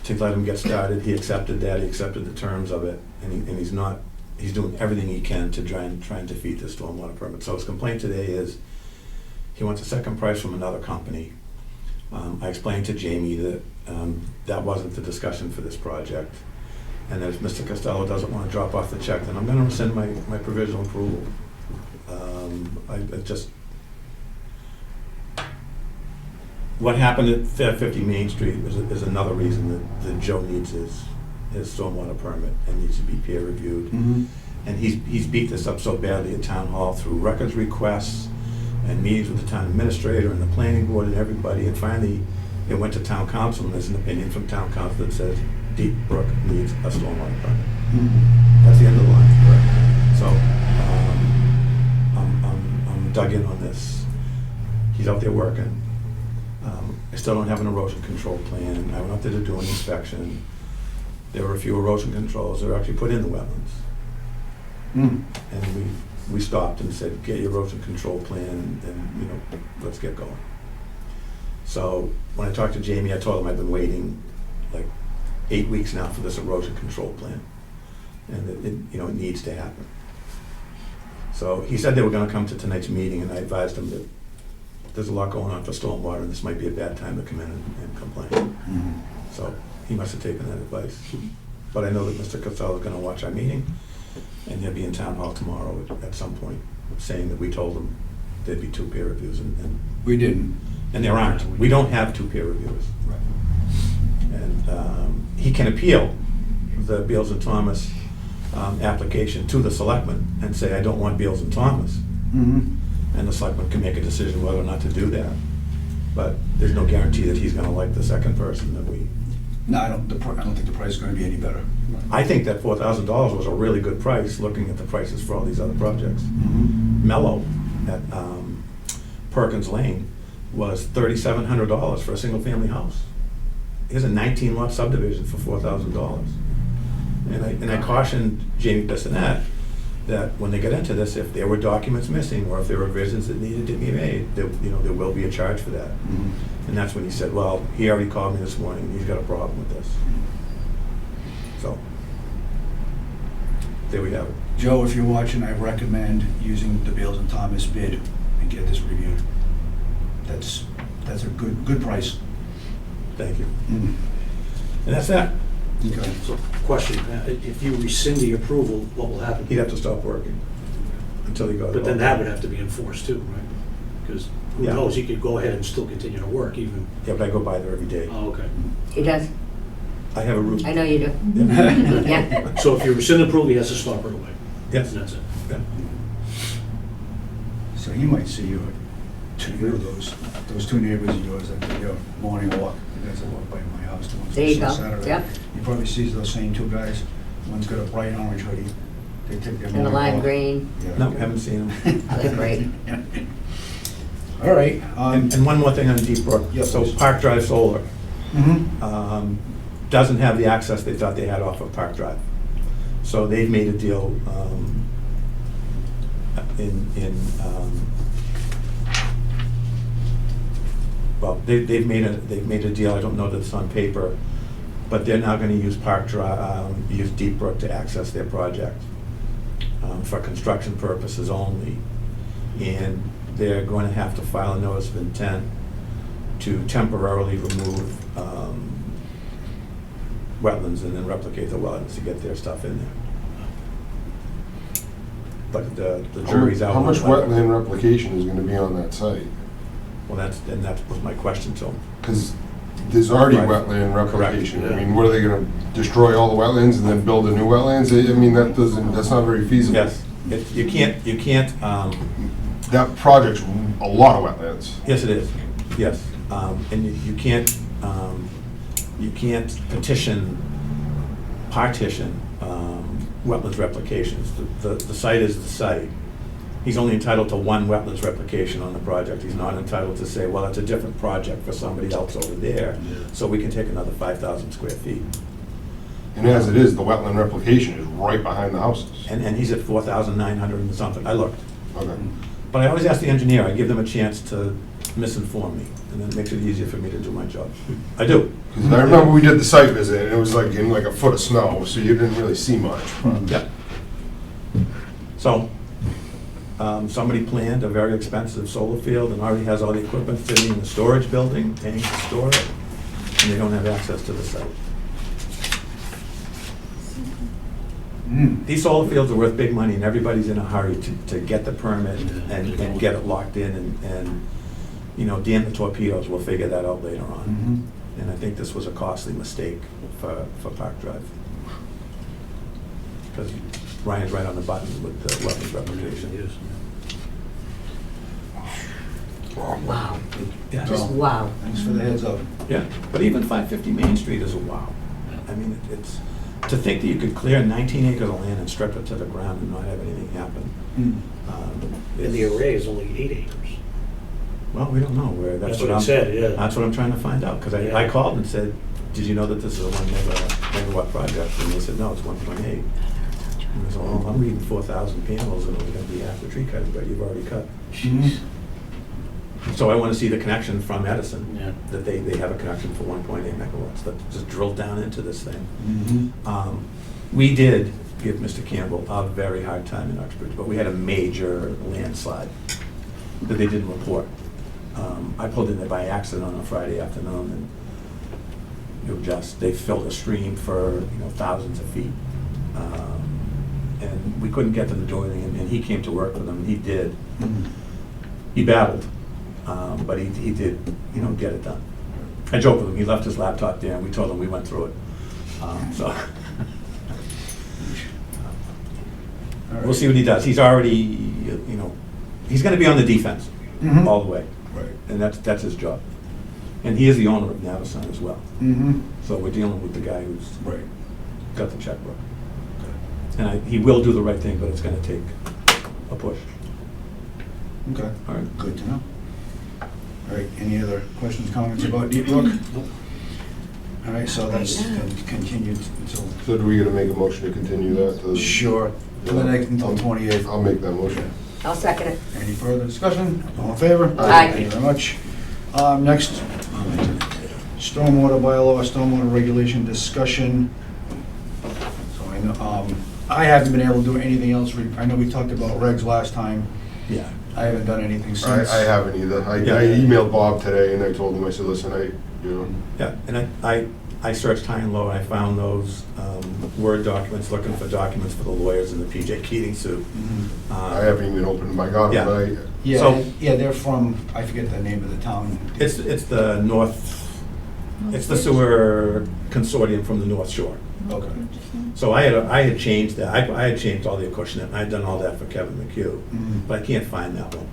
to let him get started. He accepted that, he accepted the terms of it, and he's doing everything he can to try and defeat this stormwater permit. So his complaint today is, he wants a second price from another company. I explained to Jamie that that wasn't the discussion for this project, and that if Mr. Costello doesn't want to drop off the check, then I'm gonna rescind my provisional approval. What happened at 50 Main Street is another reason that Joe needs his stormwater permit and needs to be peer reviewed. Mm-hmm. And he's beat this up so badly at town hall through records requests and meetings with the town administrator and the planning board and everybody, and finally it went to town council, and there's an opinion from town council that says Deep Brook needs a stormwater permit. Mm-hmm. That's the end of the line. So I'm dug in on this. He's out there working. I still don't have an erosion control plan. I went up there to do an inspection. There were a few erosion controls that were actually put in the wetlands. Mm. And we stopped and said, get your erosion control plan and let's get going. So when I talked to Jamie, I told him I've been waiting like 8 weeks now for this erosion control plan, and that it needs to happen. So he said they were gonna come to tonight's meeting, and I advised him that there's a lot going on for stormwater, and this might be a bad time to come in and complain. Mm-hmm. So he must have taken that advice. But I know that Mr. Costello is gonna watch our meeting, and he'll be in town hall tomorrow at some point, saying that we told him there'd be 2 peer reviews, and We didn't. there aren't. We don't have 2 peer reviewers. Right. And he can appeal the Beals and Thomas application to the selectmen and say, I don't want Beals and Thomas. Mm-hmm. And the selectmen can make a decision whether or not to do that. But there's no guarantee that he's gonna like the second person that we. No, I don't think the price is gonna be any better. I think that $4,000 was a really good price, looking at the prices for all these other projects. Mm-hmm. Mellow at Perkins Lane was $3,700 for a single-family house. Here's a 19-lot subdivision for $4,000. And I cautioned Jamie Bissonette that when they get into this, if there were documents missing or if there were revisions that needed to be made, there will be a charge for that. Mm-hmm. And that's when he said, well, he already called me this morning, and he's got a problem with this. So, there we have it. Joe, if you're watching, I recommend using the Beals and Thomas bid and get this reviewed. That's a good price. Thank you. Mm. And that's that. Okay. So, question, if you rescind the approval, what will happen? He'd have to stop working until he got it. But then that would have to be enforced too, right? Because who Yeah. knows, he could go ahead and still continue to work even, Yeah, but I go by there every day. oh, okay. He does. I have a route. I know you do. Yeah. Yeah. So if you rescind approval, he has to stop right away, Yes. and that's it. Yeah. So he might see you at those 2 neighbors of yours at your morning walk. You guys that walk by my house the ones There you on go. Saturday. Yep. He probably sees those same 2 guys One's got a bright orange hoodie. They took them. And the lime green, Yeah. No, haven't seen them. oh, they're great. All right. And one more thing on Deep Brook. Yeah, So please. Park Drive Solar Mhm. doesn't have the access they thought they had off of Park Drive. So they've made a deal well, they've made a deal, I don't know that it's on paper, but they're now gonna use Park Drive, use Deep Brook to access their project for construction purposes only. And they're going to have to file a notice of intent to temporarily remove wetlands and then replicate the wetlands to get their stuff in there. But the jury's out. How on much whether- wetland replication is gonna be on that site? Well, that was my question to them. Because there's already Right. wetland replication. Correct, I yeah. mean, what are they gonna destroy all the wetlands and then build a new wetlands? I mean, that's not very feasible. Yes, you can't, That project's a lot of wetlands. yes, it is, yes. And you can't partition wetlands replications. The site is the site. He's only entitled to one wetlands replication on the project. He's not entitled to say, well, it's a different project for somebody else over there, so we can take another 5,000 square feet. And as it is, the wetland replication is right behind the houses. And he's at 4,900 and something. I looked. Okay. But I always ask the engineer, I give them a chance to misinform me, and then it makes it easier for me to do my job. I do. 'Cause I remember we did the site visit, and it was like in like a foot of snow, so you didn't really see much. Yep. So, somebody planned a very expensive solar field and already has all the equipment sitting in the storage building, paying to store it, and they don't have access to the site. These solar fields are worth big money, and everybody's in a hurry to get the permit and get it locked in, and, you know, damn the torpedoes, we'll figure that out later on. Mhm. And I think this was a costly mistake for Park Drive. Because Ryan's right on the button with the wetlands replication. Yes. Wow, Yeah. just wow. Thanks for the heads up. Yeah, but even 550 Main Street is a wow. I mean, it's, to think that you could clear 19 acres of land and strip it to the ground and not have anything happen. Mm. And the array is only 8 acres. Well, we don't know where, That's what it said, yeah. That's what I'm trying to find out, because I Yeah. called and said, did you know that this is a 1 megawatt project? And they said, no, it's 1.8. And I said, well, I'm reading 4,000 panels and it's gonna be after tree cutting, but you've already cut. Mhm. So I want to see the connection from Edison, Yeah. that they have a connection for 1.8 megawatts, that just drilled down into this thing. Mhm. We did give Mr. Campbell a very hard time in Uxbridge, but we had a major landslide that they didn't report. I pulled in there by accident on a Friday afternoon, and they filled a stream for, thousands of feet. And we couldn't get them to do anything, and he came to work with them, and he did. Mhm. He battled, but he did, get it done. I joked with him, he left his laptop there, and we told him we went through it. So, All right. we'll see what he does. He's already, he's gonna be on the defense Mhm. all the way, Right. and that's his job. And he is the owner of Navison as well. Mhm. So we're dealing with the guy who's Right. got the checkbook. And he will do the right thing, but it's gonna take a push. Okay. All right. Good to know. All right, any other questions, comments about Deep Brook? All right, so that's continued until, So do we gotta make a motion to continue that to? sure, to the next, until 28th. I'll make that motion. I'll second it. Any further discussion? All in favor? Aye. Thank you very much. Next, stormwater bylaw, stormwater regulation discussion. So I know, I haven't been able to do anything else. I know we talked about regs last time. Yeah. I haven't done anything I since. haven't either. I Yeah. emailed Bob today and I told him, I said, listen, Yeah, and I searched high and low, and I found those Word documents, looking for documents for the lawyers in the PJ Keating suit. Mhm. I haven't even opened my God, Yeah. but Yeah, So- yeah, they're from, I forget the name of the town. It's the it's the sewer consortium from the North Shore. Okay. So I had changed that, I had changed all the Acushnet, and I had done all that for Kevin McHugh, Mhm. but I can't find that one.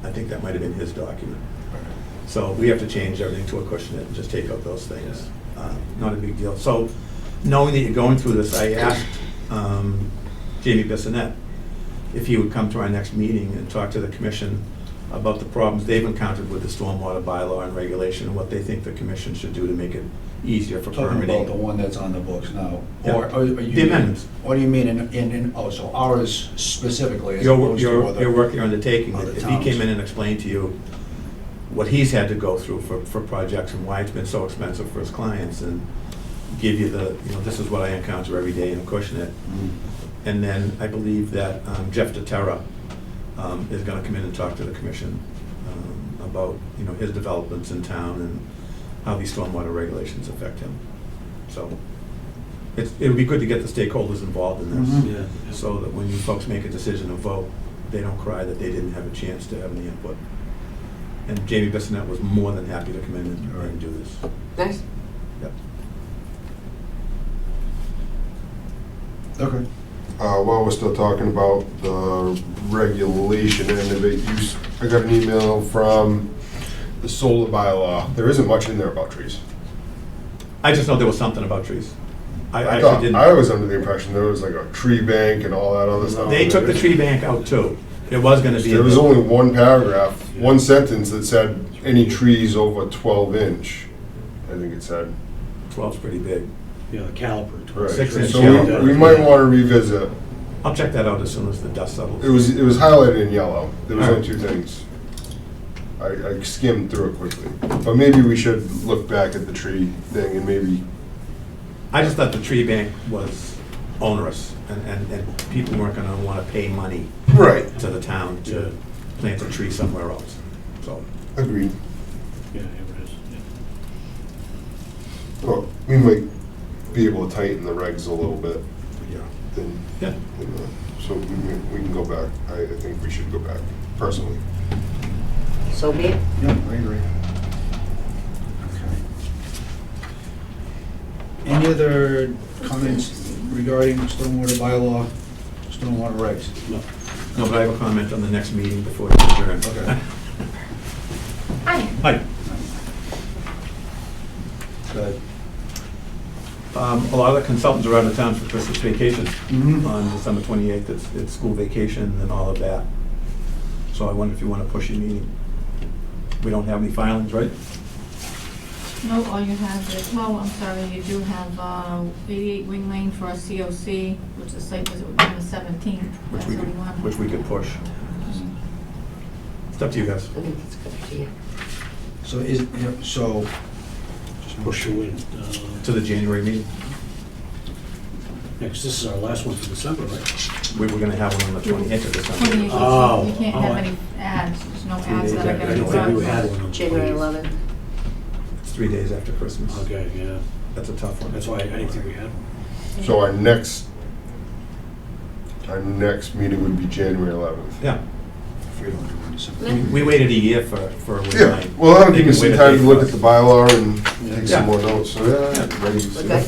I think that might have been his document. So we have to change everything to Acushnet and just take out those things. Not a big deal. So knowing that you're going through this, I asked Jamie Bissonette if he would come to our next meeting and talk to the commission about the problems they've encountered with the stormwater bylaw and regulation, and what they think the commission should do to make it easier for Talking permitting. about the one that's on the books now. Yeah. Or are you? The amendments. What do you mean oh, so ours specifically as Your opposed to other? your work you're undertaking, other if he came towns. in and explained to you what he's had to go through for projects and why it's been so expensive for his clients, and give you the, this is what I encounter every day in Acushnet. Mm. And then I believe that Jeff DeTerra is gonna come in and talk to the commission about, his developments in town and how these stormwater regulations affect him. So it would be good to get the stakeholders involved in this, Mhm. Yeah. so that when you folks make a decision and vote, they don't cry that they didn't have a chance to have any input. And Jamie Bissonette was more than happy to come in and do this. Nice. Yep. Okay. While we're still talking about the regulation end of it, I got an email from the solar bylaw. There isn't much in there about trees. I just know there was something about trees. I I actually thought, I didn't. was under the impression there was like a tree bank and all that other stuff. They took the tree bank out too. It was gonna be. There was only one paragraph, one sentence that said, any trees over 12 inch, I think it said. 12's pretty big. Yeah, the caliper. Right. 6 inch So caliper. we might want to revisit. I'll check that out as soon as the dust settles. It was highlighted in yellow. There was only Alright. 2 things. I skimmed through it quickly. But maybe we should look back at the tree thing and maybe, I just thought the tree bank was onerous, and people weren't gonna wanna pay money right, to the town Yeah. to plant a tree somewhere else, so. agreed. Yeah, it is. Yeah. Well, we might be able to tighten the regs a little bit. Yeah. Then, Yeah. so we can go back. I think we should go back, personally. So be it. Yeah, I agree. Okay. Any other comments regarding stormwater bylaw, stormwater regs? No. No, but I have a comment on the next meeting before you adjourn. Okay. Hi. Hi. Good. A lot of the consultants are out of town for Christmas vacation Mhm. on December 28th. It's school vacation and all of that. So I wonder if you want to push your meeting. We don't have any filings, right? No, all you have is, well, I'm sorry, you do have 88 Wing Lane for a COC, which the site visit would be on the 17th. Which That's we what could, we want. which we could push. It's up to you guys. I think that's a good idea. So so, just Push you in. To the January meeting. Next, this is our last one for December, right? We were going to have one on the 28th of 28th, December. Oh, you can't oh, have I- any ads, there's no 3 ads days that are after. I gonna didn't be think we run. had one on the January 20th. 11th. It's 3 days after Christmas. Okay, yeah. That's a tough one. That's why I didn't think we had one. So our next meeting would be January 11th. Yeah. if we don't do it in December. We waited a year for a win Yeah, line. well, that'll They give me can some wait a time day to for look us. at the bylaw and take Yeah. some more notes, so yeah, Yeah. ready to Okay.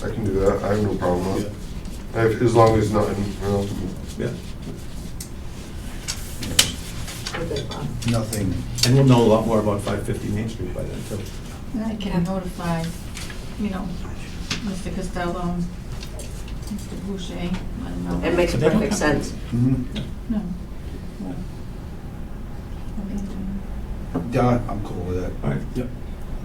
I can do that, I have no problem with it. As long as nothing, Yeah. We're good, Bob. Nothing. And we'll know a lot more about 550 Main Street by then, too. And I can notify, Mr. Costello, Mr. Boucher, let him know. It makes But they don't perfect have- sense. Mhm. No. Yeah, I'm cool with that. All right,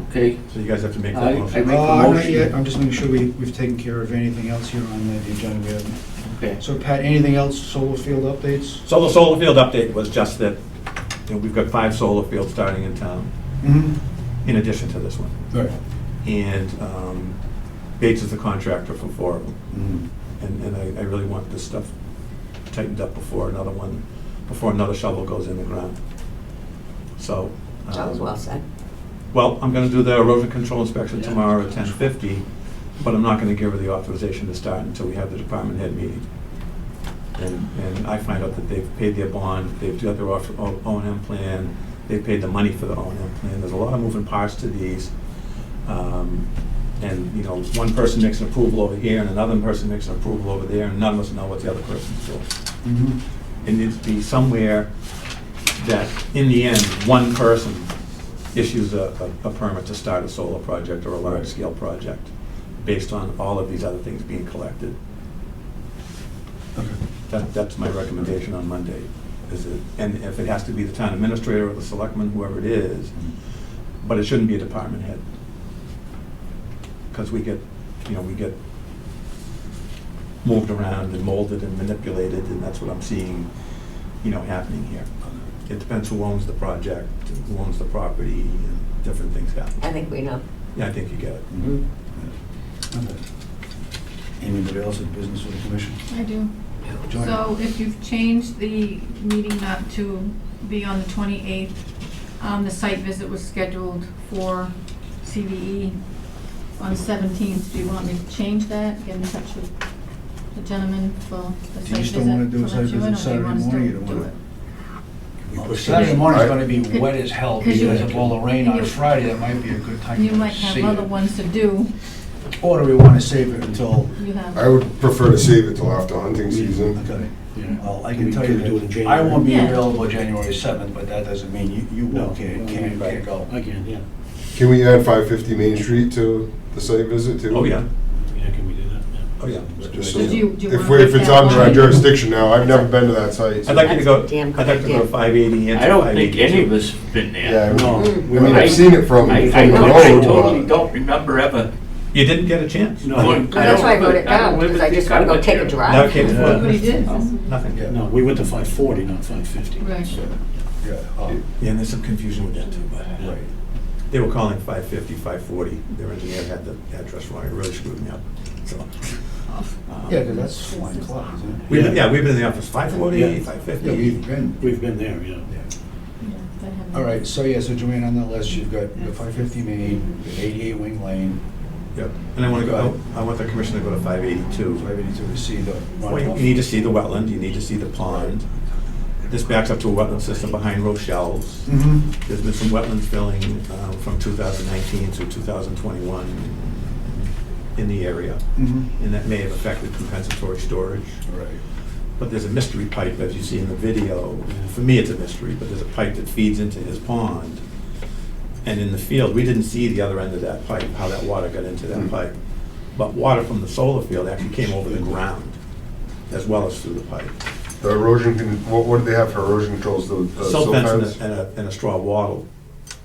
Okay, so you guys have to make that I motion. make a Not motion. yet, I'm just making sure we've taken care of anything else here on the agenda. We haven't- Okay. So Pat, anything else, solar field updates? So the solar field update was just that, we've got 5 solar fields starting in town, Mm-hmm. in addition to this one. Right. And Bates is the contractor for 4 of them. Mhm. And I really want this stuff tightened up before another shovel goes in the ground. So. That was well said. Well, I'm gonna do the erosion control inspection Yeah. tomorrow at 10:50, but I'm not gonna give her the authorization to start until we have the department head meeting. And I find out that they've paid their bond, they've got their O&M plan, they've paid the money for the O&M plan. There's a lot of moving parts to these. And, one person makes an approval over here, and another person makes an approval over there, and none of us know what the other person's doing. Mhm. It needs to be somewhere that, in the end, one person issues a permit to start a solar project or a large-scale project. based on all of these other things being collected. Okay. That's my recommendation on Monday. And if it has to be the town administrator or the selectman, whoever it is, but it shouldn't be a department head. Because we get moved around and molded and manipulated, and that's what I'm seeing, happening here. It depends who owns the project, who owns the property, and different things happen. I think we know. Yeah, I think you get it. Okay. Anybody else in business with the commission? I do. Joanne? So if you've changed the meeting not to be on the 28th, the site visit was scheduled for CVE on the 17th. Do you want me to change that? Get in touch with the gentleman for the site visit? Do you still want to do a to site let you in, visit or do you Saturday wanna morning? You still don't do want it? to? Saturday morning's going to be wet as hell 'Cause you- because of all the rain on you- Friday. That might be a good time And you to might see have other it. ones to do. Or do we want to save it until? You have. I would prefer to save it till after hunting season. Okay. Yeah. Well, I Can can we- tell can you we do it in that January? I won't be Yeah. available January 7th, but that doesn't mean you won't, can't go. I can, yeah. Can we add 550 Main Street to the site visit too? Oh, yeah. Yeah, can we do that? Oh, yeah. Just so Did you- do you if wanna if make it's that under our one? jurisdiction now, I've never been to that site. I'd like you to go, That's a damn I'd like to go to good 580 and I don't think any of us have been Yeah, there. No. I mean, I've seen it from I the totally road, but don't remember ever. You didn't get a chance? No. Well, that's why I wrote it down, because I just want to go take a Never drive. came before? What he did. Nothing. Yeah. No, we went to 540, not 550. Right. Yeah. Yeah, and there's some confusion with that too, but Right. they were calling 550, 540. Their engineer had the address wrong. It really screwed me up. So, Yeah, because that's flying clouds, isn't it? we've been, we've been in the office 540, Yeah. 550. Yeah, we've been. We've been there, yeah. All right, so Joanne, on the list, you've got the 550 Main, the 88 Wing Lane, Yep. And I want to go, I want the commissioner to go to 582. 582 to see the Well, you runoff. need to see the wetland, you need to see the pond. This backs up to a wetland system behind Rochelle's. Mhm. There's been some wetlands filling from 2019 to 2021 in the area, Mhm. and that may have affected compensatory storage. Right. But there's a mystery pipe, as you see in the video. For me, it's a mystery, but there's a pipe that feeds into his pond. And in the field, we didn't see the other end of that pipe, how that water got into that pipe. But water from the solar field actually came over the ground, as well as through the pipe. the erosion, what did they have for erosion controls? The Silt silt fence fence? and a straw wattle.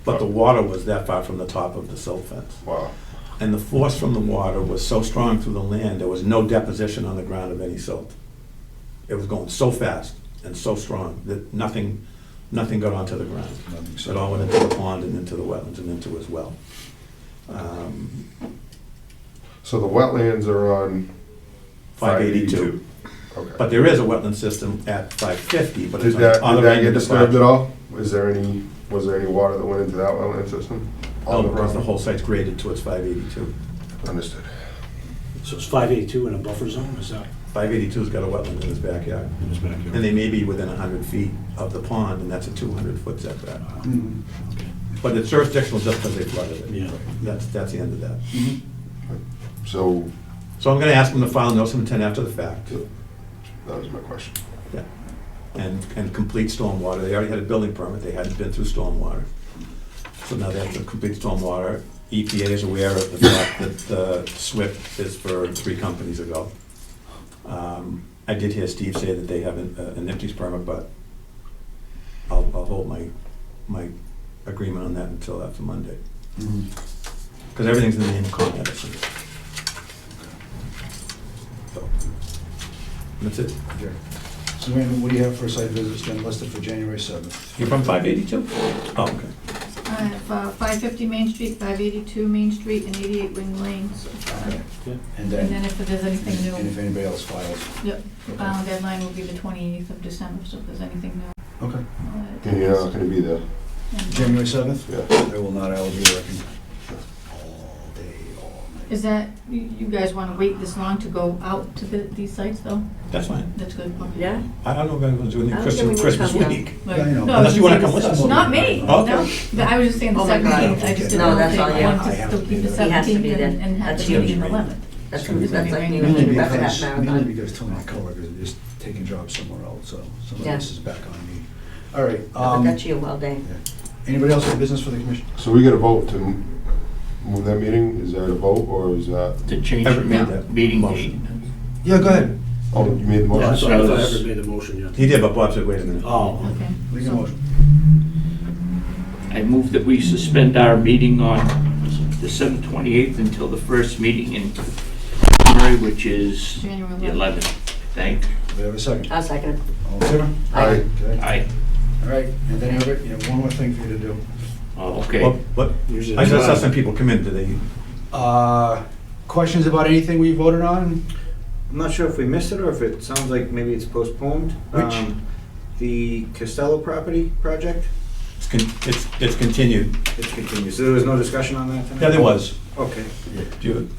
But the water was that far from the top of the silt fence. Wow. And the force from the water was so strong through the land, there was no deposition on the ground of any silt. It was going so fast and so strong that nothing got onto the ground. It all went into the pond and into the wetlands and into his well. So the wetlands are on 582. Okay. But there is a wetland system at 550, but Did it's on that, the other did that end get of the disturbed at project. all? Was there any water that went into that wetland system? No, On because the property? whole site's graded towards 582. Understood. So it's 582 in a buffer zone, is that 582's got a wetland in his backyard. in his backyard? And they may be within 100 feet of the pond, and that's a 200-foot setback. Mhm. Okay. But it's jurisdictional just because they flooded it. Yeah. That's the end of that. Mhm. So So I'm gonna ask them to file notice of intent after the fact, that was my question. and complete stormwater. They already had a building permit, they hadn't been through stormwater. So now they have to complete stormwater. EPA is aware of the fact that the SWIP is for 3 companies ago. I did hear Steve say that they have an NIPD's permit, but I'll hold my agreement on that until after Monday. Mhm. Because everything's in the name of Con Edison. So, that's it. Okay. So Joanne, what do you have for site visits then listed for January 7th? You're from 582? Oh, okay. I have 550 Main Street, 582 Main Street, and 88 Wing Lane so far. Okay. Yeah. And And then if there's anything and if new, anybody else files. yep, deadline will be the 28th of December, so if there's anything new. Okay. And you're not gonna be there? January 7th? Yeah. I will not, I will be working all day, all night. Is that, you guys want to wait this long to go out to these sites, though? That's fine. That's good. Okay. Yeah? I don't know if anyone's doing I it don't think we Christmas need to come week. Like, Yeah, I know. no, Unless you wanna come it's with us. Not me, no. Okay. But I was just saying the Oh my God. 17th, I just didn't No, know if that's they all, yeah. wanted I to have still to keep be the there. He has to 17th be there. and have That's the meeting huge. on the 11th. That's Because that's like mainly me when you rep for that Mainly marathon. because Tony and coworkers are just taking jobs somewhere else, so some of Yeah. this is back on me. All right. But that's you all day. Anybody else have business for the commission? So we get a vote to move that meeting? Is that a vote, or is that? To change Everett made the that meeting motion. date. Yeah, go ahead. Oh, you made the Yeah, motion? that's what I thought Everett made the motion, yeah. He did, but Bob said, wait a minute. Oh, Okay. Make a motion. I move that we suspend our meeting on December 28th until the first meeting in January, which is January the 11th. 11th. Thank you. We have a second. I'll second it. All in favor? Aye. Okay. Aye. All right, and then Everett, you have one more thing for you to do. Oh, okay. What, usually. I just saw some people come in, do they, Questions about anything we voted on? I'm not sure if we missed it or if it sounds like maybe it's postponed. Which? The Costello property project, it's continued? it's continued. So there was no discussion on that tonight? Yeah, there was. Okay. Do you-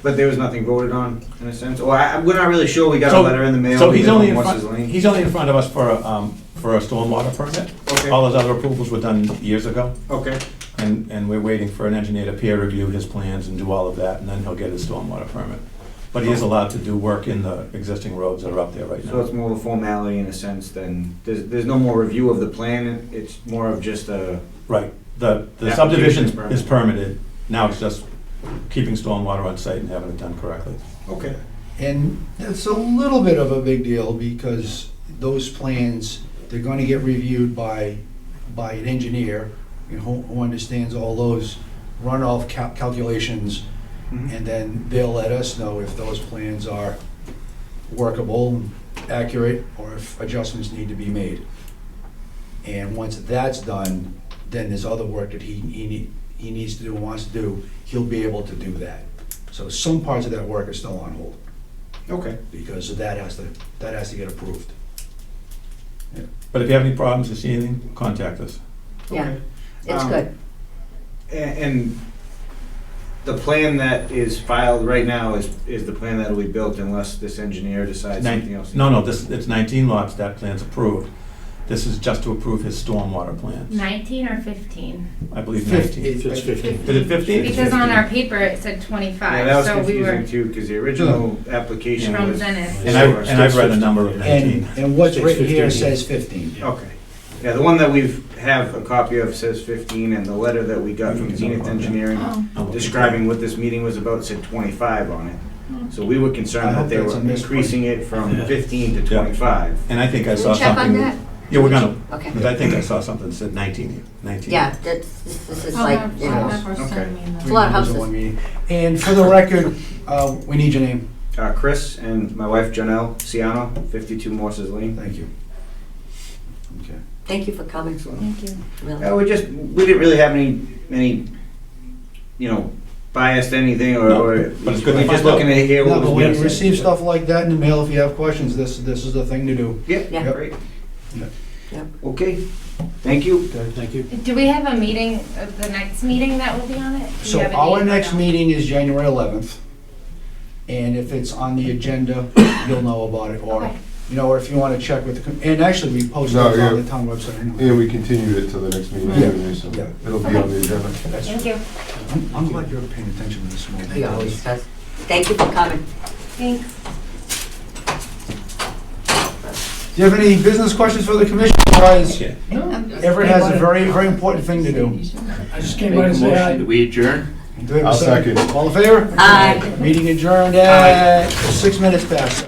But there was nothing voted on, in a sense? Or we're not really sure. We got a So- letter in the mail. So he's only in Morse's front, Lane. he's only in front of us for a stormwater permit. Okay. All those other approvals were done years ago, Okay. and we're waiting for an engineer to peer review his plans and do all of that, and then he'll get his stormwater permit. But he is allowed to do work in the existing roads that are up there right So now. it's more of a formality in a sense than, there's no more review of the plan. It's more of just a, Right, the Application subdivision is permitted. is permitted, now it's just keeping stormwater on site and having it done correctly. okay. And it's a little bit of a big deal because those plans, they're gonna get reviewed by an engineer, you know, who understands all those runoff calculations, Mhm. and then they'll let us know if those plans are workable, accurate, or if adjustments need to be made. And once that's done, then there's other work that he needs to do and wants to do, he'll be able to do that. So some parts of that work are still on hold, Okay. because that has to get approved. But if you have any problems or see anything, contact us. Yeah, Okay. it's good. And the plan that is filed right now is the plan that will be built unless this engineer decides something else. No, it's 19 lots, that plan's approved. This is just to approve his stormwater plans. 19 or 15? I believe 15. 19. It's 15. Is it 15? Because on our paper it said 25, Yeah, that was so we were confusing too, because the original application from was. Zenith. And I've read a number of 19. And what's Says written here 15. says 15. Okay. Yeah, the one that have a copy of says 15, and the letter that we got from Zenith Engineering Oh, describing what this meeting was about said 25 on it. So we were I concerned hope that they that's were a misprint. increasing it from Yeah. 15 to 25. And I think I Can saw we check on something. that? Yeah, we're gonna, Okay. but I think I saw something that said 19. Yeah, this is I'll like, have, you I'll know, have her Okay. send me It's the. a lot of Members houses. one meeting. And for the record, we need your name. Chris and my wife Janelle Ciano, 52 Morse's Lane. Thank you. Okay. thank you for coming. Thank you. Really. We didn't really have any, biased anything or, No, or but it's good to we're just find out. looking to hear No, what but was when being you said. receive stuff like that in the mail, if you have questions, this is the thing to do. Yeah, Yeah. great. Yep. Okay, thank you. Okay. Thank you. Do we have a meeting, the next meeting that will be on it? Do you So have a our date or next no? meeting is January 11th. And if it's on the agenda, you'll know about it. Or, Okay. or if you want to check with the, and actually, we posted No, it yeah. on the town website anyway. And we continued it to the next meeting Yeah. anyway, so Yeah. it'll be on the agenda. That's Thank true. you. I'm glad you're paying attention to this small He always details. does. Thank you for coming. Thanks. Do you have any business questions for the commission? Otherwise, Yeah. Everett has a very, very important thing to do. I just came Make by a to say motion, hi. do we adjourn? Do we have a I'll second. All in favor? Aye. Meeting adjourned at 6 minutes past.